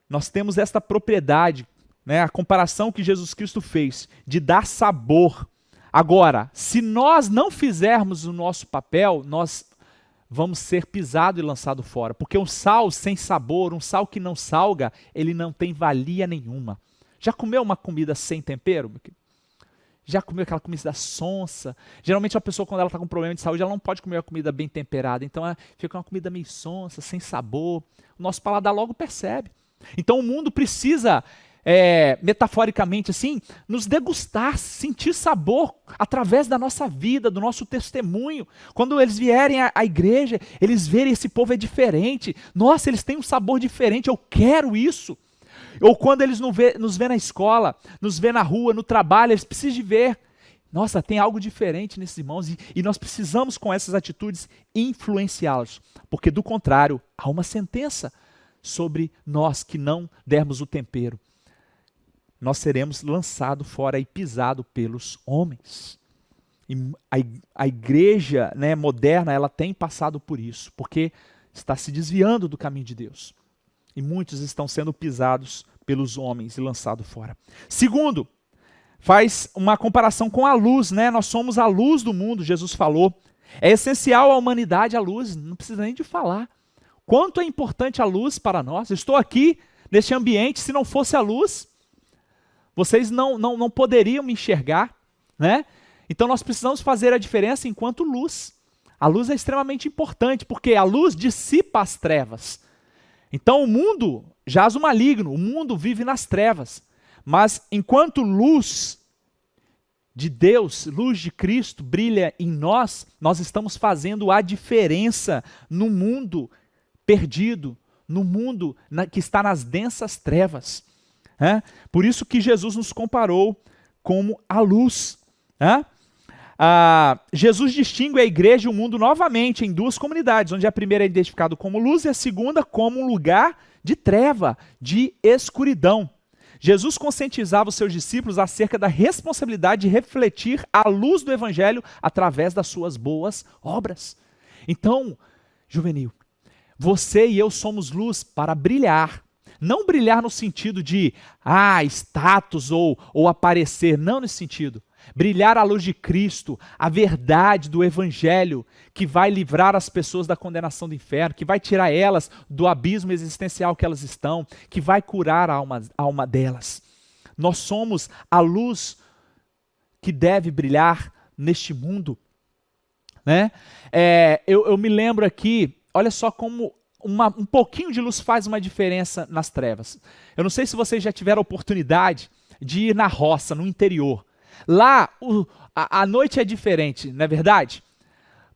Nós temos esta propriedade, né, a comparação que Jesus Cristo fez de dar sabor. Agora, se nós não fizermos o nosso papel, nós vamos ser pisados e lançados fora. Porque um sal sem sabor, um sal que não salga, ele não tem valia nenhuma. Já comeu uma comida sem tempero? Já comeu aquela comida sonsa? Geralmente a pessoa quando ela está com problema de saúde, ela não pode comer uma comida bem temperada. Então fica uma comida meio sonsa, sem sabor. O nosso paladar logo percebe. Então o mundo precisa, metaforicamente assim, nos degustar, sentir sabor através da nossa vida, do nosso testemunho. Quando eles vierem à igreja, eles verem esse povo é diferente. Nossa, eles têm um sabor diferente, eu quero isso. Ou quando eles nos vê na escola, nos vê na rua, no trabalho, eles precisam de ver. Nossa, tem algo diferente nesses irmãos e nós precisamos com essas atitudes influenciá-los. Porque do contrário, há uma sentença sobre nós que não dermos o tempero. Nós seremos lançados fora e pisados pelos homens. E a igreja, né, moderna, ela tem passado por isso, porque está se desviando do caminho de Deus. E muitos estão sendo pisados pelos homens e lançados fora. Segundo, faz uma comparação com a luz, né? Nós somos a luz do mundo, Jesus falou. É essencial à humanidade a luz, não precisa nem de falar. Quanto é importante a luz para nós? Eu estou aqui neste ambiente, se não fosse a luz, vocês não poderiam me enxergar, né? Então nós precisamos fazer a diferença enquanto luz. A luz é extremamente importante, porque a luz dissipa as trevas. Então o mundo jaz o maligno, o mundo vive nas trevas. Mas enquanto luz de Deus, luz de Cristo brilha em nós, nós estamos fazendo a diferença no mundo perdido, no mundo que está nas densas trevas. Por isso que Jesus nos comparou como a luz. Jesus distingue a igreja e o mundo novamente em duas comunidades, onde a primeira é identificada como luz e a segunda como um lugar de treva, de escuridão. Jesus conscientizava os seus discípulos acerca da responsabilidade de refletir a luz do evangelho através das suas boas obras. Então, juvenil, você e eu somos luz para brilhar. Não brilhar no sentido de status ou aparecer, não nesse sentido. Brilhar à luz de Cristo, a verdade do evangelho que vai livrar as pessoas da condenação do inferno, que vai tirar elas do abismo existencial que elas estão, que vai curar a alma delas. Nós somos a luz que deve brilhar neste mundo. Né? Eu me lembro aqui, olha só como um pouquinho de luz faz uma diferença nas trevas. Eu não sei se vocês já tiveram a oportunidade de ir na roça, no interior. Lá a noite é diferente, não é verdade?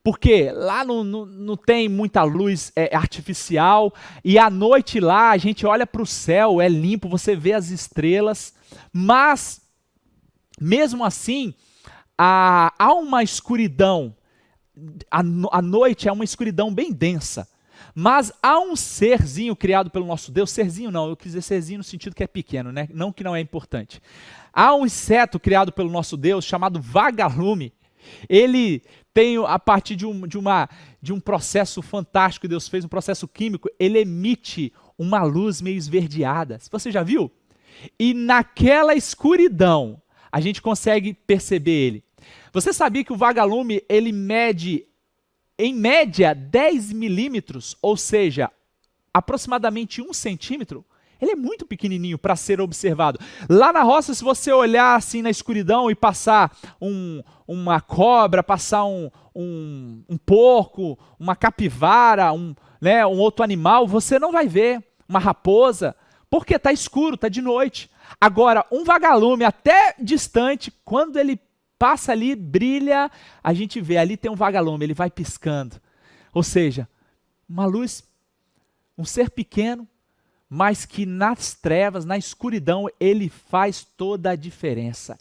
Porque lá não tem muita luz artificial, e à noite lá a gente olha para o céu, é limpo, você vê as estrelas, mas mesmo assim há uma escuridão, a noite é uma escuridão bem densa. Mas há um serzinho criado pelo nosso Deus, serzinho não, eu quis dizer serzinho no sentido que é pequeno, né? Não que não é importante. Há um inseto criado pelo nosso Deus chamado vagalume. Ele tem, a partir de um processo fantástico que Deus fez, um processo químico, ele emite uma luz meio esverdeada. Você já viu? E naquela escuridão, a gente consegue perceber ele. Você sabia que o vagalume, ele mede em média 10 milímetros, ou seja, aproximadamente 1 centímetro? Ele é muito pequenininho para ser observado. Lá na roça, se você olhar assim na escuridão e passar uma cobra, passar um porco, uma capivara, um outro animal, você não vai ver uma raposa, porque está escuro, está de noite. Agora, um vagalume até distante, quando ele passa ali, brilha, a gente vê, ali tem um vagalume, ele vai piscando. Ou seja, uma luz, um ser pequeno, mas que nas trevas, na escuridão, ele faz toda a diferença.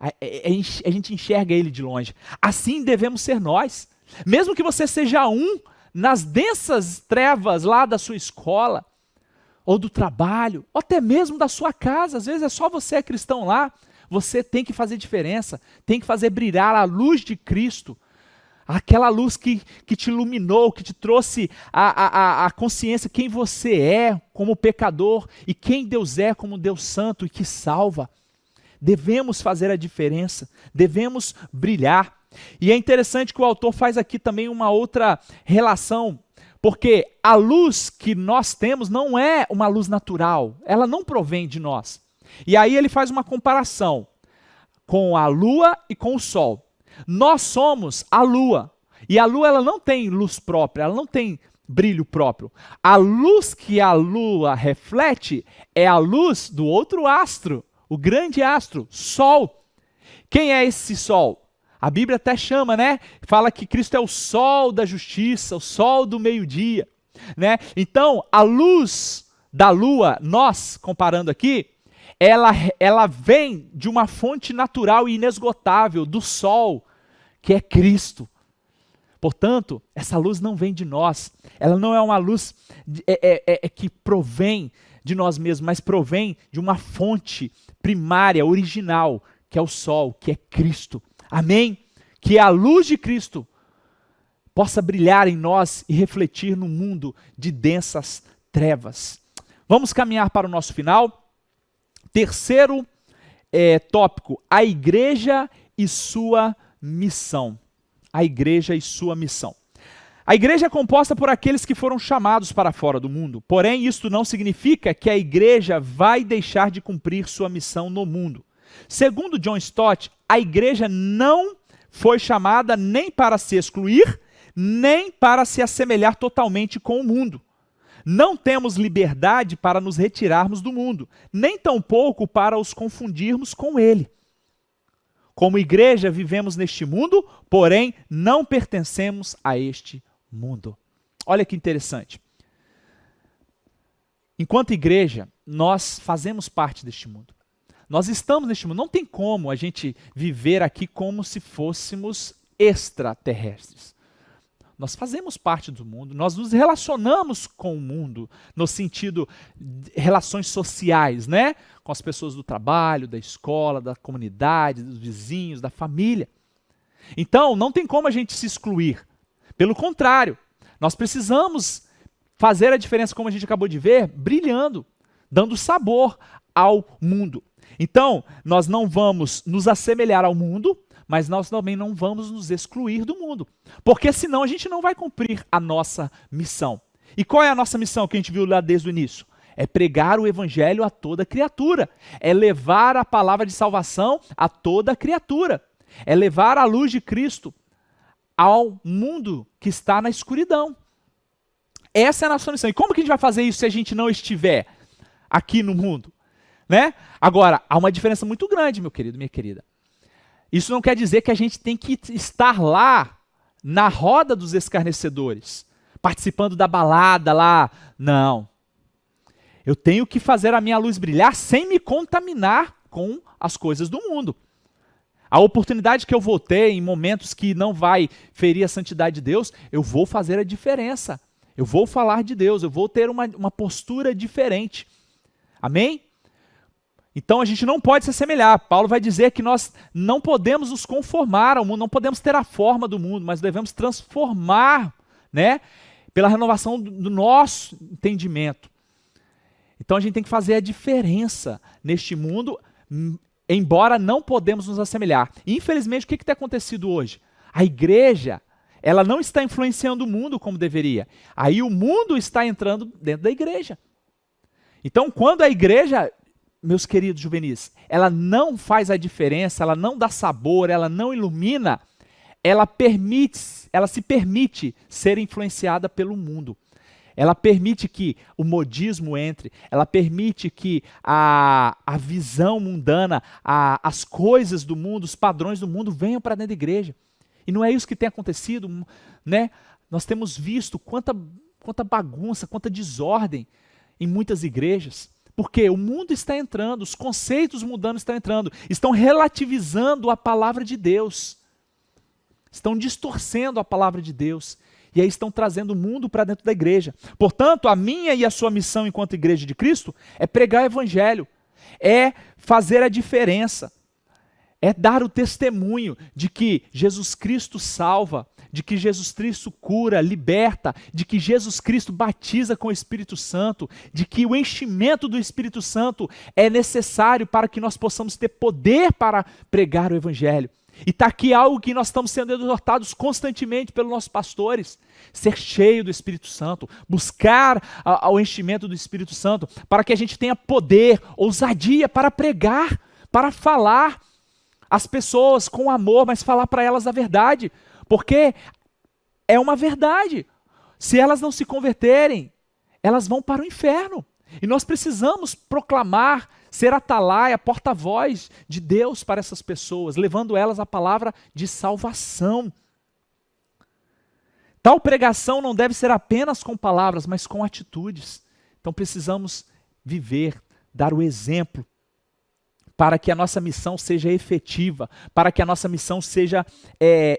A gente enxerga ele de longe. Assim devemos ser nós. Mesmo que você seja nas densas trevas lá da sua escola, ou do trabalho, ou até mesmo da sua casa, às vezes é só você é cristão lá, você tem que fazer diferença, tem que fazer brilhar a luz de Cristo, aquela luz que te iluminou, que te trouxe a consciência quem você é como pecador e quem Deus é como Deus santo e que salva. Devemos fazer a diferença, devemos brilhar. E é interessante que o autor faz aqui também uma outra relação, porque a luz que nós temos não é uma luz natural, ela não provém de nós. E aí ele faz uma comparação com a lua e com o sol. Nós somos a lua, e a lua ela não tem luz própria, ela não tem brilho próprio. A luz que a lua reflete é a luz do outro astro, o grande astro, Sol. Quem é esse Sol? A Bíblia até chama, né? Fala que Cristo é o sol da justiça, o sol do meio-dia, né? Então, a luz da lua, nós, comparando aqui, ela vem de uma fonte natural e inesgotável, do sol, que é Cristo. Portanto, essa luz não vem de nós, ela não é uma luz que provém de nós mesmos, mas provém de uma fonte primária, original, que é o sol, que é Cristo. Amém? Que a luz de Cristo possa brilhar em nós e refletir no mundo de densas trevas. Vamos caminhar para o nosso final. Terceiro tópico, a igreja e sua missão. A igreja e sua missão. A igreja é composta por aqueles que foram chamados para fora do mundo. Porém, isto não significa que a igreja vai deixar de cumprir sua missão no mundo. Segundo John Stott, a igreja não foi chamada nem para se excluir, nem para se assemelhar totalmente com o mundo. Não temos liberdade para nos retirarmos do mundo, nem tampouco para os confundirmos com ele. Como igreja, vivemos neste mundo, porém não pertencemos a este mundo. Olha que interessante. Enquanto igreja, nós fazemos parte deste mundo. Nós estamos neste mundo. Não tem como a gente viver aqui como se fôssemos extraterrestres. Nós fazemos parte do mundo, nós nos relacionamos com o mundo, no sentido de relações sociais, né? Com as pessoas do trabalho, da escola, da comunidade, dos vizinhos, da família. Então, não tem como a gente se excluir. Pelo contrário, nós precisamos fazer a diferença, como a gente acabou de ver, brilhando, dando sabor ao mundo. Então, nós não vamos nos assemelhar ao mundo, mas nós também não vamos nos excluir do mundo, porque senão a gente não vai cumprir a nossa missão. E qual é a nossa missão que a gente viu lá desde o início? É pregar o evangelho a toda criatura, é levar a palavra de salvação a toda criatura, é levar a luz de Cristo ao mundo que está na escuridão. Essa é a nossa missão. E como que a gente vai fazer isso se a gente não estiver aqui no mundo? Né? Agora, há uma diferença muito grande, meu querido, minha querida. Isso não quer dizer que a gente tem que estar lá, na roda dos escarnecedores, participando da balada lá. Não. Eu tenho que fazer a minha luz brilhar sem me contaminar com as coisas do mundo. A oportunidade que eu vou ter em momentos que não vai ferir a santidade de Deus, eu vou fazer a diferença. Eu vou falar de Deus, eu vou ter uma postura diferente. Amém? Então a gente não pode se assemelhar. Paulo vai dizer que nós não podemos nos conformar ao mundo, não podemos ter a forma do mundo, mas devemos transformar, né, pela renovação do nosso entendimento. Então a gente tem que fazer a diferença neste mundo, embora não podemos nos assemelhar. Infelizmente, o que tem acontecido hoje? A igreja, ela não está influenciando o mundo como deveria. Aí o mundo está entrando dentro da igreja. Então, quando a igreja, meus queridos juvenis, ela não faz a diferença, ela não dá sabor, ela não ilumina, ela se permite ser influenciada pelo mundo. Ela permite que o modismo entre, ela permite que a visão mundana, as coisas do mundo, os padrões do mundo venham para dentro da igreja. E não é isso que tem acontecido, né? Nós temos visto quanta bagunça, quanta desordem em muitas igrejas. Porque o mundo está entrando, os conceitos mundanos estão entrando, estão relativizando a palavra de Deus. Estão distorcendo a palavra de Deus. E aí estão trazendo o mundo para dentro da igreja. Portanto, a minha e a sua missão enquanto igreja de Cristo é pregar o evangelho, é fazer a diferença, é dar o testemunho de que Jesus Cristo salva, de que Jesus Cristo cura, liberta, de que Jesus Cristo batiza com o Espírito Santo, de que o enchimento do Espírito Santo é necessário para que nós possamos ter poder para pregar o evangelho. E está aqui algo que nós estamos sendo exortados constantemente pelos nossos pastores, ser cheio do Espírito Santo, buscar o enchimento do Espírito Santo, para que a gente tenha poder, ousadia para pregar, para falar às pessoas com amor, mas falar para elas a verdade, porque é uma verdade. Se elas não se converterem, elas vão para o inferno. E nós precisamos proclamar, ser atalaia, porta-voz de Deus para essas pessoas, levando elas a palavra de salvação. Tal pregação não deve ser apenas com palavras, mas com atitudes. Então precisamos viver, dar o exemplo, para que a nossa missão seja efetiva, para que a nossa missão seja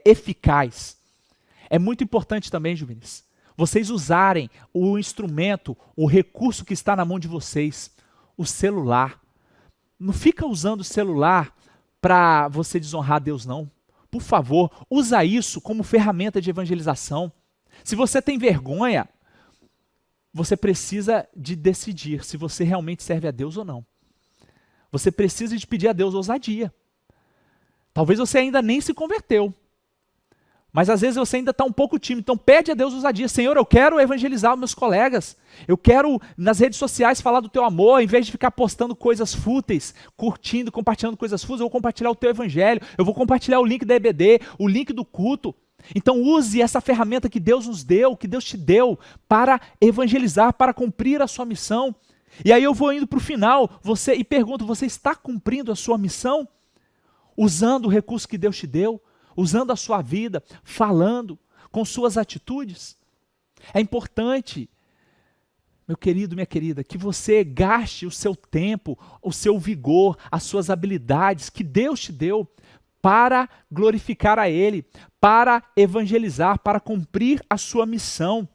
eficaz. É muito importante também, juvenis, vocês usarem o instrumento, o recurso que está na mão de vocês, o celular. Não fica usando o celular para você desonrar a Deus, não. Por favor, usa isso como ferramenta de evangelização. Se você tem vergonha, você precisa de decidir se você realmente serve a Deus ou não. Você precisa de pedir a Deus ousadia. Talvez você ainda nem se converteu, Mas às vezes você ainda está um pouco tímido, então pede a Deus ousadia. Senhor, eu quero evangelizar os meus colegas, eu quero nas redes sociais falar do teu amor, em vez de ficar postando coisas fúteis, curtindo, compartilhando coisas fúteis, eu vou compartilhar o teu evangelho, eu vou compartilhar o link da EBD, o link do culto. Então use essa ferramenta que Deus nos deu, que Deus te deu, para evangelizar, para cumprir a sua missão. E aí eu vou indo para o final e pergunto, você está cumprindo a sua missão? Usando o recurso que Deus te deu? Usando a sua vida, falando, com suas atitudes? É importante, meu querido, minha querida, que você gaste o seu tempo, o seu vigor, as suas habilidades que Deus te deu para glorificar a Ele, para evangelizar, para cumprir a sua missão.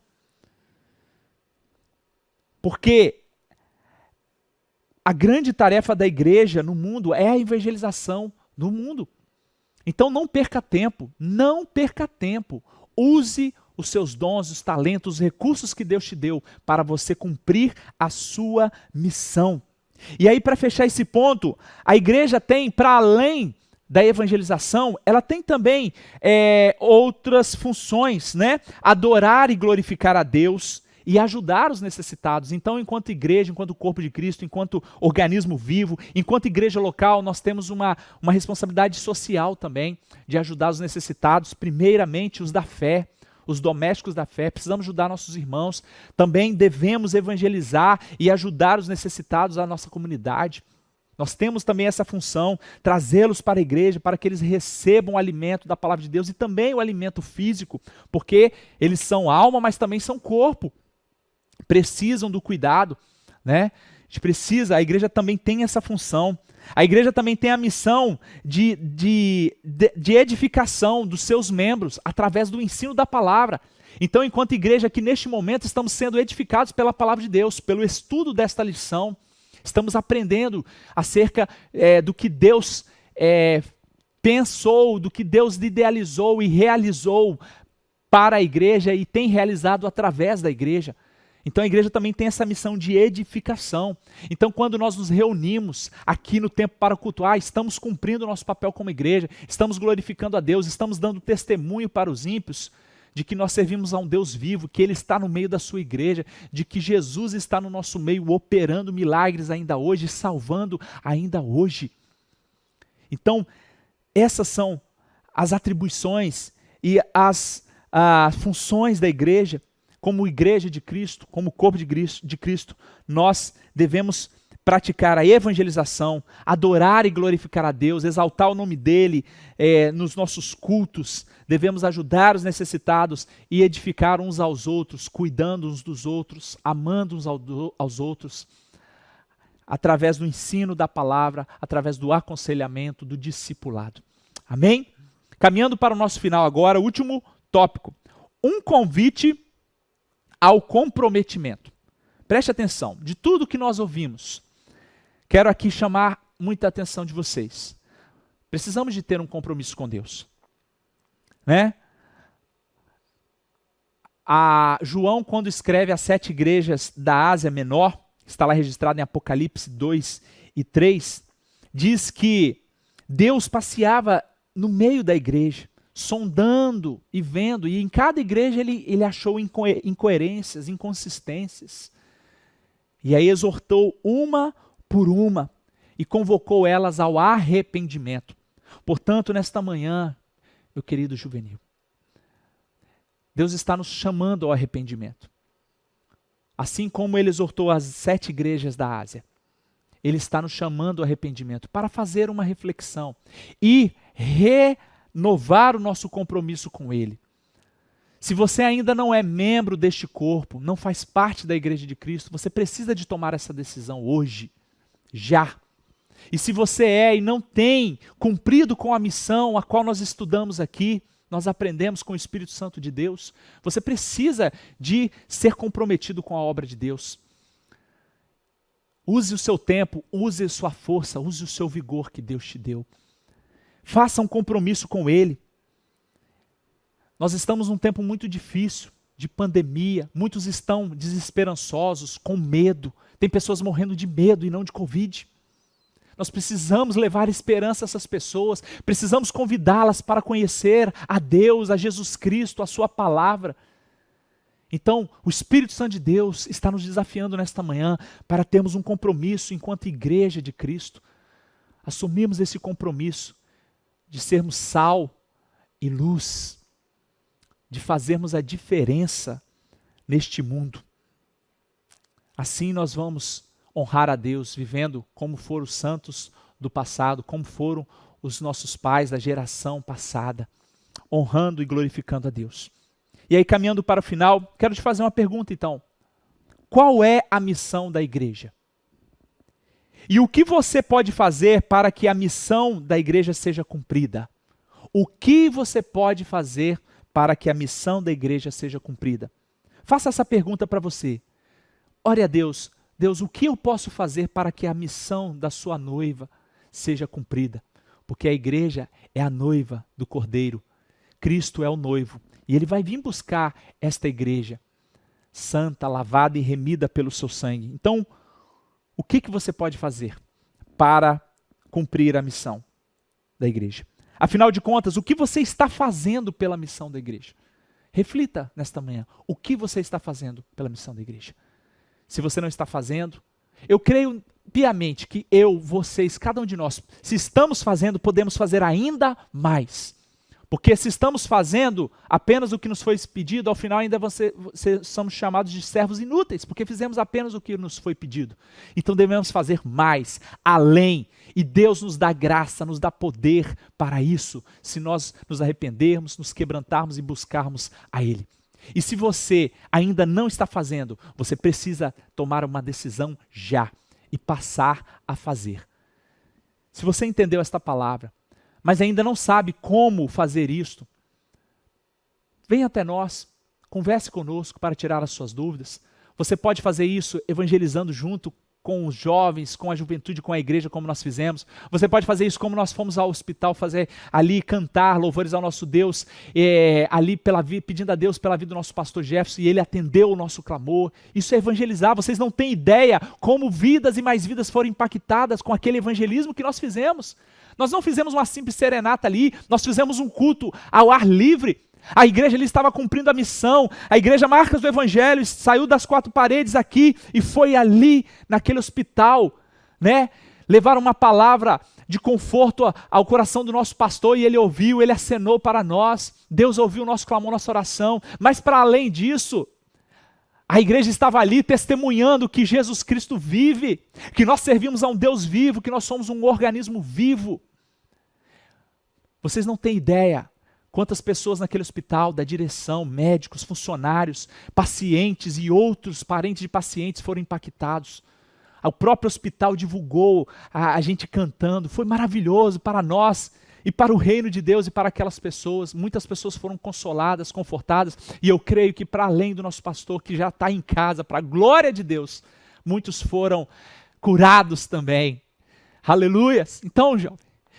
Porque a grande tarefa da igreja no mundo é a evangelização do mundo. Então não perca tempo, não perca tempo. Use os seus dons, os talentos, os recursos que Deus te deu para você cumprir a sua missão. E aí, para fechar esse ponto, a igreja tem, para além da evangelização, ela tem também outras funções, né? Adorar e glorificar a Deus e ajudar os necessitados. Então, enquanto igreja, enquanto corpo de Cristo, enquanto organismo vivo, enquanto igreja local, nós temos uma responsabilidade social também, de ajudar os necessitados, primeiramente os da fé, os domésticos da fé. Precisamos ajudar nossos irmãos. Também devemos evangelizar e ajudar os necessitados da nossa comunidade. Nós temos também essa função, trazê-los para a igreja, para que eles recebam o alimento da palavra de Deus e também o alimento físico, porque eles são alma, mas também são corpo. Precisam do cuidado, né? A igreja também tem essa função. A igreja também tem a missão de edificação dos seus membros através do ensino da palavra. Então, enquanto igreja aqui neste momento, estamos sendo edificados pela palavra de Deus, pelo estudo desta lição. Estamos aprendendo acerca do que Deus pensou, do que Deus idealizou e realizou para a igreja e tem realizado através da igreja. Então a igreja também tem essa missão de edificação. Então quando nós nos reunimos aqui no tempo para cultuar, estamos cumprindo o nosso papel como igreja, estamos glorificando a Deus, estamos dando testemunho para os ímpios de que nós servimos a um Deus vivo, que Ele está no meio da sua igreja, de que Jesus está no nosso meio operando milagres ainda hoje, salvando ainda hoje. Então essas são as atribuições e as funções da igreja. Como igreja de Cristo, como corpo de Cristo, nós devemos praticar a evangelização, adorar e glorificar a Deus, exaltar o nome dEle nos nossos cultos. Devemos ajudar os necessitados e edificar uns aos outros, cuidando uns dos outros, amando uns aos outros, através do ensino da palavra, através do aconselhamento, do discipulado. Amém? Caminhando para o nosso final agora, o último tópico. Um convite ao comprometimento. Preste atenção, de tudo que nós ouvimos, quero aqui chamar muita atenção de vocês. Precisamos de ter um compromisso com Deus, né? João, quando escreve as 7 igrejas da Ásia Menor, está lá registrado em Apocalipse 2 e 3, diz que Deus passeava no meio da igreja, sondando e vendo, e em cada igreja ele achou incoerências, inconsistências. E aí exortou uma por uma e convocou elas ao arrependimento. Portanto, nesta manhã, meu querido juvenil, Deus está nos chamando ao arrependimento. Assim como Ele exortou as 7 igrejas da Ásia, Ele está nos chamando ao arrependimento para fazer uma reflexão e renovar o nosso compromisso com Ele. Se você ainda não é membro deste corpo, não faz parte da igreja de Cristo, você precisa de tomar essa decisão hoje, já. E se você é e não tem cumprido com a missão a qual nós estudamos aqui, nós aprendemos com o Espírito Santo de Deus, você precisa de ser comprometido com a obra de Deus. Use o seu tempo, use a sua força, use o seu vigor que Deus te deu. Faça um compromisso com Ele. Nós estamos num tempo muito difícil, de pandemia, muitos estão desesperançosos, com medo. Tem pessoas morrendo de medo e não de Covid. Nós precisamos levar esperança a essas pessoas, precisamos convidá-las para conhecer a Deus, a Jesus Cristo, a sua palavra. Então, o Espírito Santo de Deus está nos desafiando nesta manhã para termos um compromisso enquanto igreja de Cristo. Assumimos esse compromisso de sermos sal e luz, de fazermos a diferença neste mundo. Assim nós vamos honrar a Deus, vivendo como foram os santos do passado, como foram os nossos pais da geração passada, honrando e glorificando a Deus. E aí, caminhando para o final, quero te fazer uma pergunta então. Qual é a missão da igreja? E o que você pode fazer para que a missão da igreja seja cumprida? O que você pode fazer para que a missão da igreja seja cumprida? Faça essa pergunta para você. Ore a Deus. Deus, o que eu posso fazer para que a missão da sua noiva seja cumprida? Porque a igreja é a noiva do Cordeiro. Cristo é o noivo. E ele vai vir buscar esta igreja santa, lavada e remida pelo seu sangue. Então, o que você pode fazer para cumprir a missão da igreja? Afinal de contas, o que você está fazendo pela missão da igreja? Reflita nesta manhã. O que você está fazendo pela missão da igreja? Se você não está fazendo, eu creio piamente que eu, vocês, cada um de nós, se estamos fazendo, podemos fazer ainda mais. Porque se estamos fazendo apenas o que nos foi pedido, ao final ainda somos chamados de servos inúteis, porque fizemos apenas o que nos foi pedido. Então devemos fazer mais, além, e Deus nos dá graça, nos dá poder para isso, se nós nos arrependermos, nos quebrantarmos e buscarmos a Ele. E se você ainda não está fazendo, você precisa tomar uma decisão já e passar a fazer. Se você entendeu esta palavra, mas ainda não sabe como fazer isto, venha até nós, converse conosco para tirar as suas dúvidas. Você pode fazer isso evangelizando junto com os jovens, com a juventude, com a igreja, como nós fizemos. Você pode fazer isso como nós fomos ao hospital, fazer ali, cantar louvores ao nosso Deus, ali pedindo a Deus pela vida do nosso pastor Jefferson, e ele atendeu o nosso clamor. Isso é evangelizar. Vocês não têm ideia como vidas e mais vidas foram impactadas com aquele evangelismo que nós fizemos. Nós não fizemos uma simples serenata ali, nós fizemos um culto ao ar livre. A igreja ali estava cumprindo a missão, a igreja Marcas do Evangelho saiu das quatro paredes aqui e foi ali, naquele hospital, né? Levaram uma palavra de conforto ao coração do nosso pastor e ele ouviu, ele acenou para nós. Deus ouviu o nosso clamor, nossa oração. Mas para além disso, a igreja estava ali testemunhando que Jesus Cristo vive, que nós servimos a um Deus vivo, que nós somos um organismo vivo. Vocês não têm ideia quantas pessoas naquele hospital, da direção, médicos, funcionários, pacientes e outros parentes de pacientes foram impactados. O próprio hospital divulgou a gente cantando, foi maravilhoso para nós e para o reino de Deus e para aquelas pessoas. Muitas pessoas foram consoladas, confortadas, e eu creio que para além do nosso pastor que já está em casa, para a glória de Deus, muitos foram curados também. Aleluias! Então,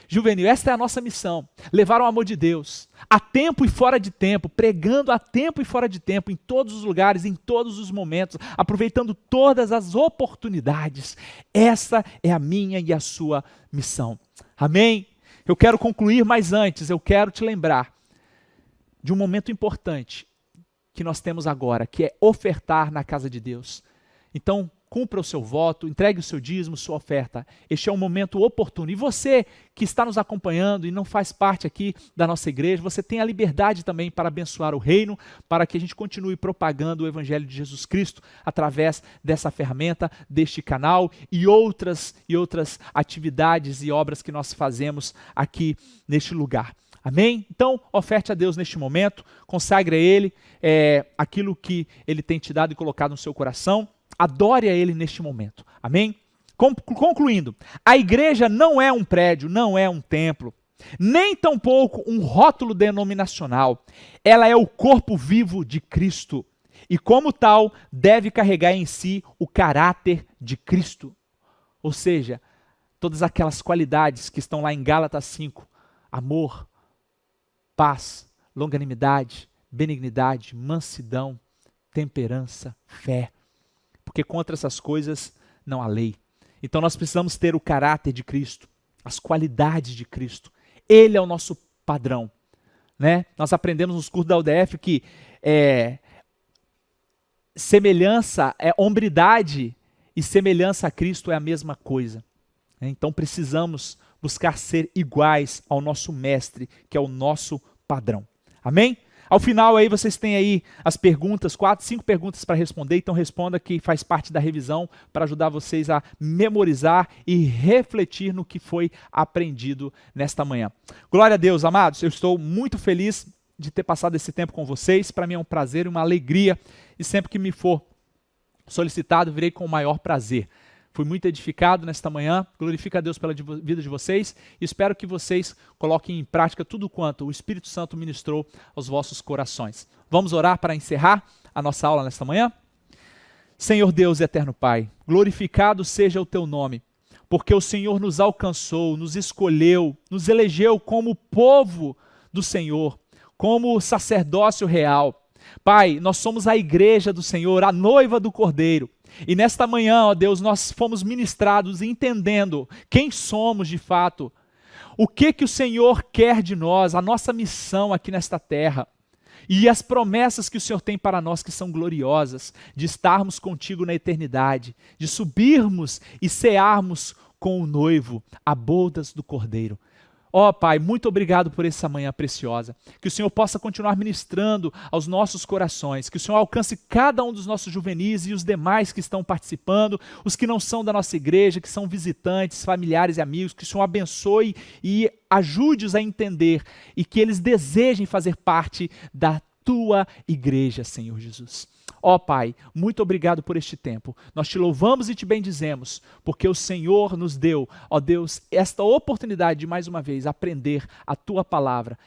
Juvenil, esta é a nossa missão, levar o amor de Deus, a tempo e fora de tempo, pregando a tempo e fora de tempo, em todos os lugares, em todos os momentos, aproveitando todas as oportunidades. Essa é a minha e a sua missão. Amém? Eu quero concluir, mas antes eu quero te lembrar de um momento importante que nós temos agora, que é ofertar na casa de Deus. Então, cumpra o seu voto, entregue o seu dízimo, sua oferta. Este é um momento oportuno. E você que está nos acompanhando e não faz parte aqui da nossa igreja, você tem a liberdade também para abençoar o reino, para que a gente continue propagando o Evangelho de Jesus Cristo através dessa ferramenta, deste canal e outras atividades e obras que nós fazemos aqui neste lugar. Amém? Então, oferte a Deus neste momento, consagre a Ele aquilo que Ele tem te dado e colocado no seu coração. Adore a Ele neste momento. Amém? Concluindo, a igreja não é um prédio, não é um templo, nem tampouco um rótulo denominacional. Ela é o corpo vivo de Cristo e, como tal, deve carregar em si o caráter de Cristo. Ou seja, todas aquelas qualidades que estão lá em Gálatas 5, amor, paz, longanimidade, benignidade, mansidão, temperança, fé. Porque contra essas coisas não há lei. Então nós precisamos ter o caráter de Cristo, as qualidades de Cristo. Ele é o nosso padrão, né? Nós aprendemos nos cursos da UDF que hombridade e semelhança a Cristo é a mesma coisa. Então precisamos buscar ser iguais ao nosso mestre, que é o nosso padrão. Amém? Ao final aí vocês têm aí as perguntas, 4, 5 perguntas para responder, então responda, que faz parte da revisão para ajudar vocês a memorizar e refletir no que foi aprendido nesta manhã. Glória a Deus, amados, eu estou muito feliz de ter passado esse tempo com vocês. Para mim é um prazer e uma alegria, e sempre que me for solicitado, virei com o maior prazer. Fui muito edificado nesta manhã, glorifico a Deus pela vida de vocês e espero que vocês coloquem em prática tudo quanto o Espírito Santo ministrou aos vossos corações. Vamos orar para encerrar a nossa aula nesta manhã? Senhor Deus e eterno Pai, glorificado seja o teu nome, porque o Senhor nos alcançou, nos escolheu, nos elegeu como povo do Senhor, como sacerdócio real. Pai, nós somos a igreja do Senhor, a noiva do Cordeiro. E nesta manhã, ó Deus, nós fomos ministrados entendendo quem somos de fato, o que o Senhor quer de nós, a nossa missão aqui nesta terra, e as promessas que o Senhor tem para nós que são gloriosas, de estarmos contigo na eternidade, de subirmos e cearmos com o noivo, a bodas do Cordeiro. Ó Pai, muito obrigado por essa manhã preciosa, que o Senhor possa continuar ministrando aos nossos corações, que o Senhor alcance cada um dos nossos juvenis e os demais que estão participando, os que não são da nossa igreja, que são visitantes, familiares e amigos, que o Senhor abençoe e ajude-os a entender e que eles desejem fazer parte da tua igreja, Senhor Jesus. Ó Pai, muito obrigado por este tempo. Nós te louvamos e te bendizemos, porque o Senhor nos deu, ó Deus, esta oportunidade de mais uma vez aprender a tua palavra.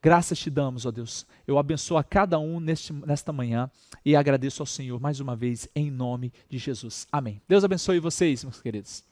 Graças te damos, ó Deus. Eu abençoo a cada um nesta manhã e agradeço ao Senhor mais uma vez em nome de Jesus. Amém. Deus abençoe vocês, meus queridos.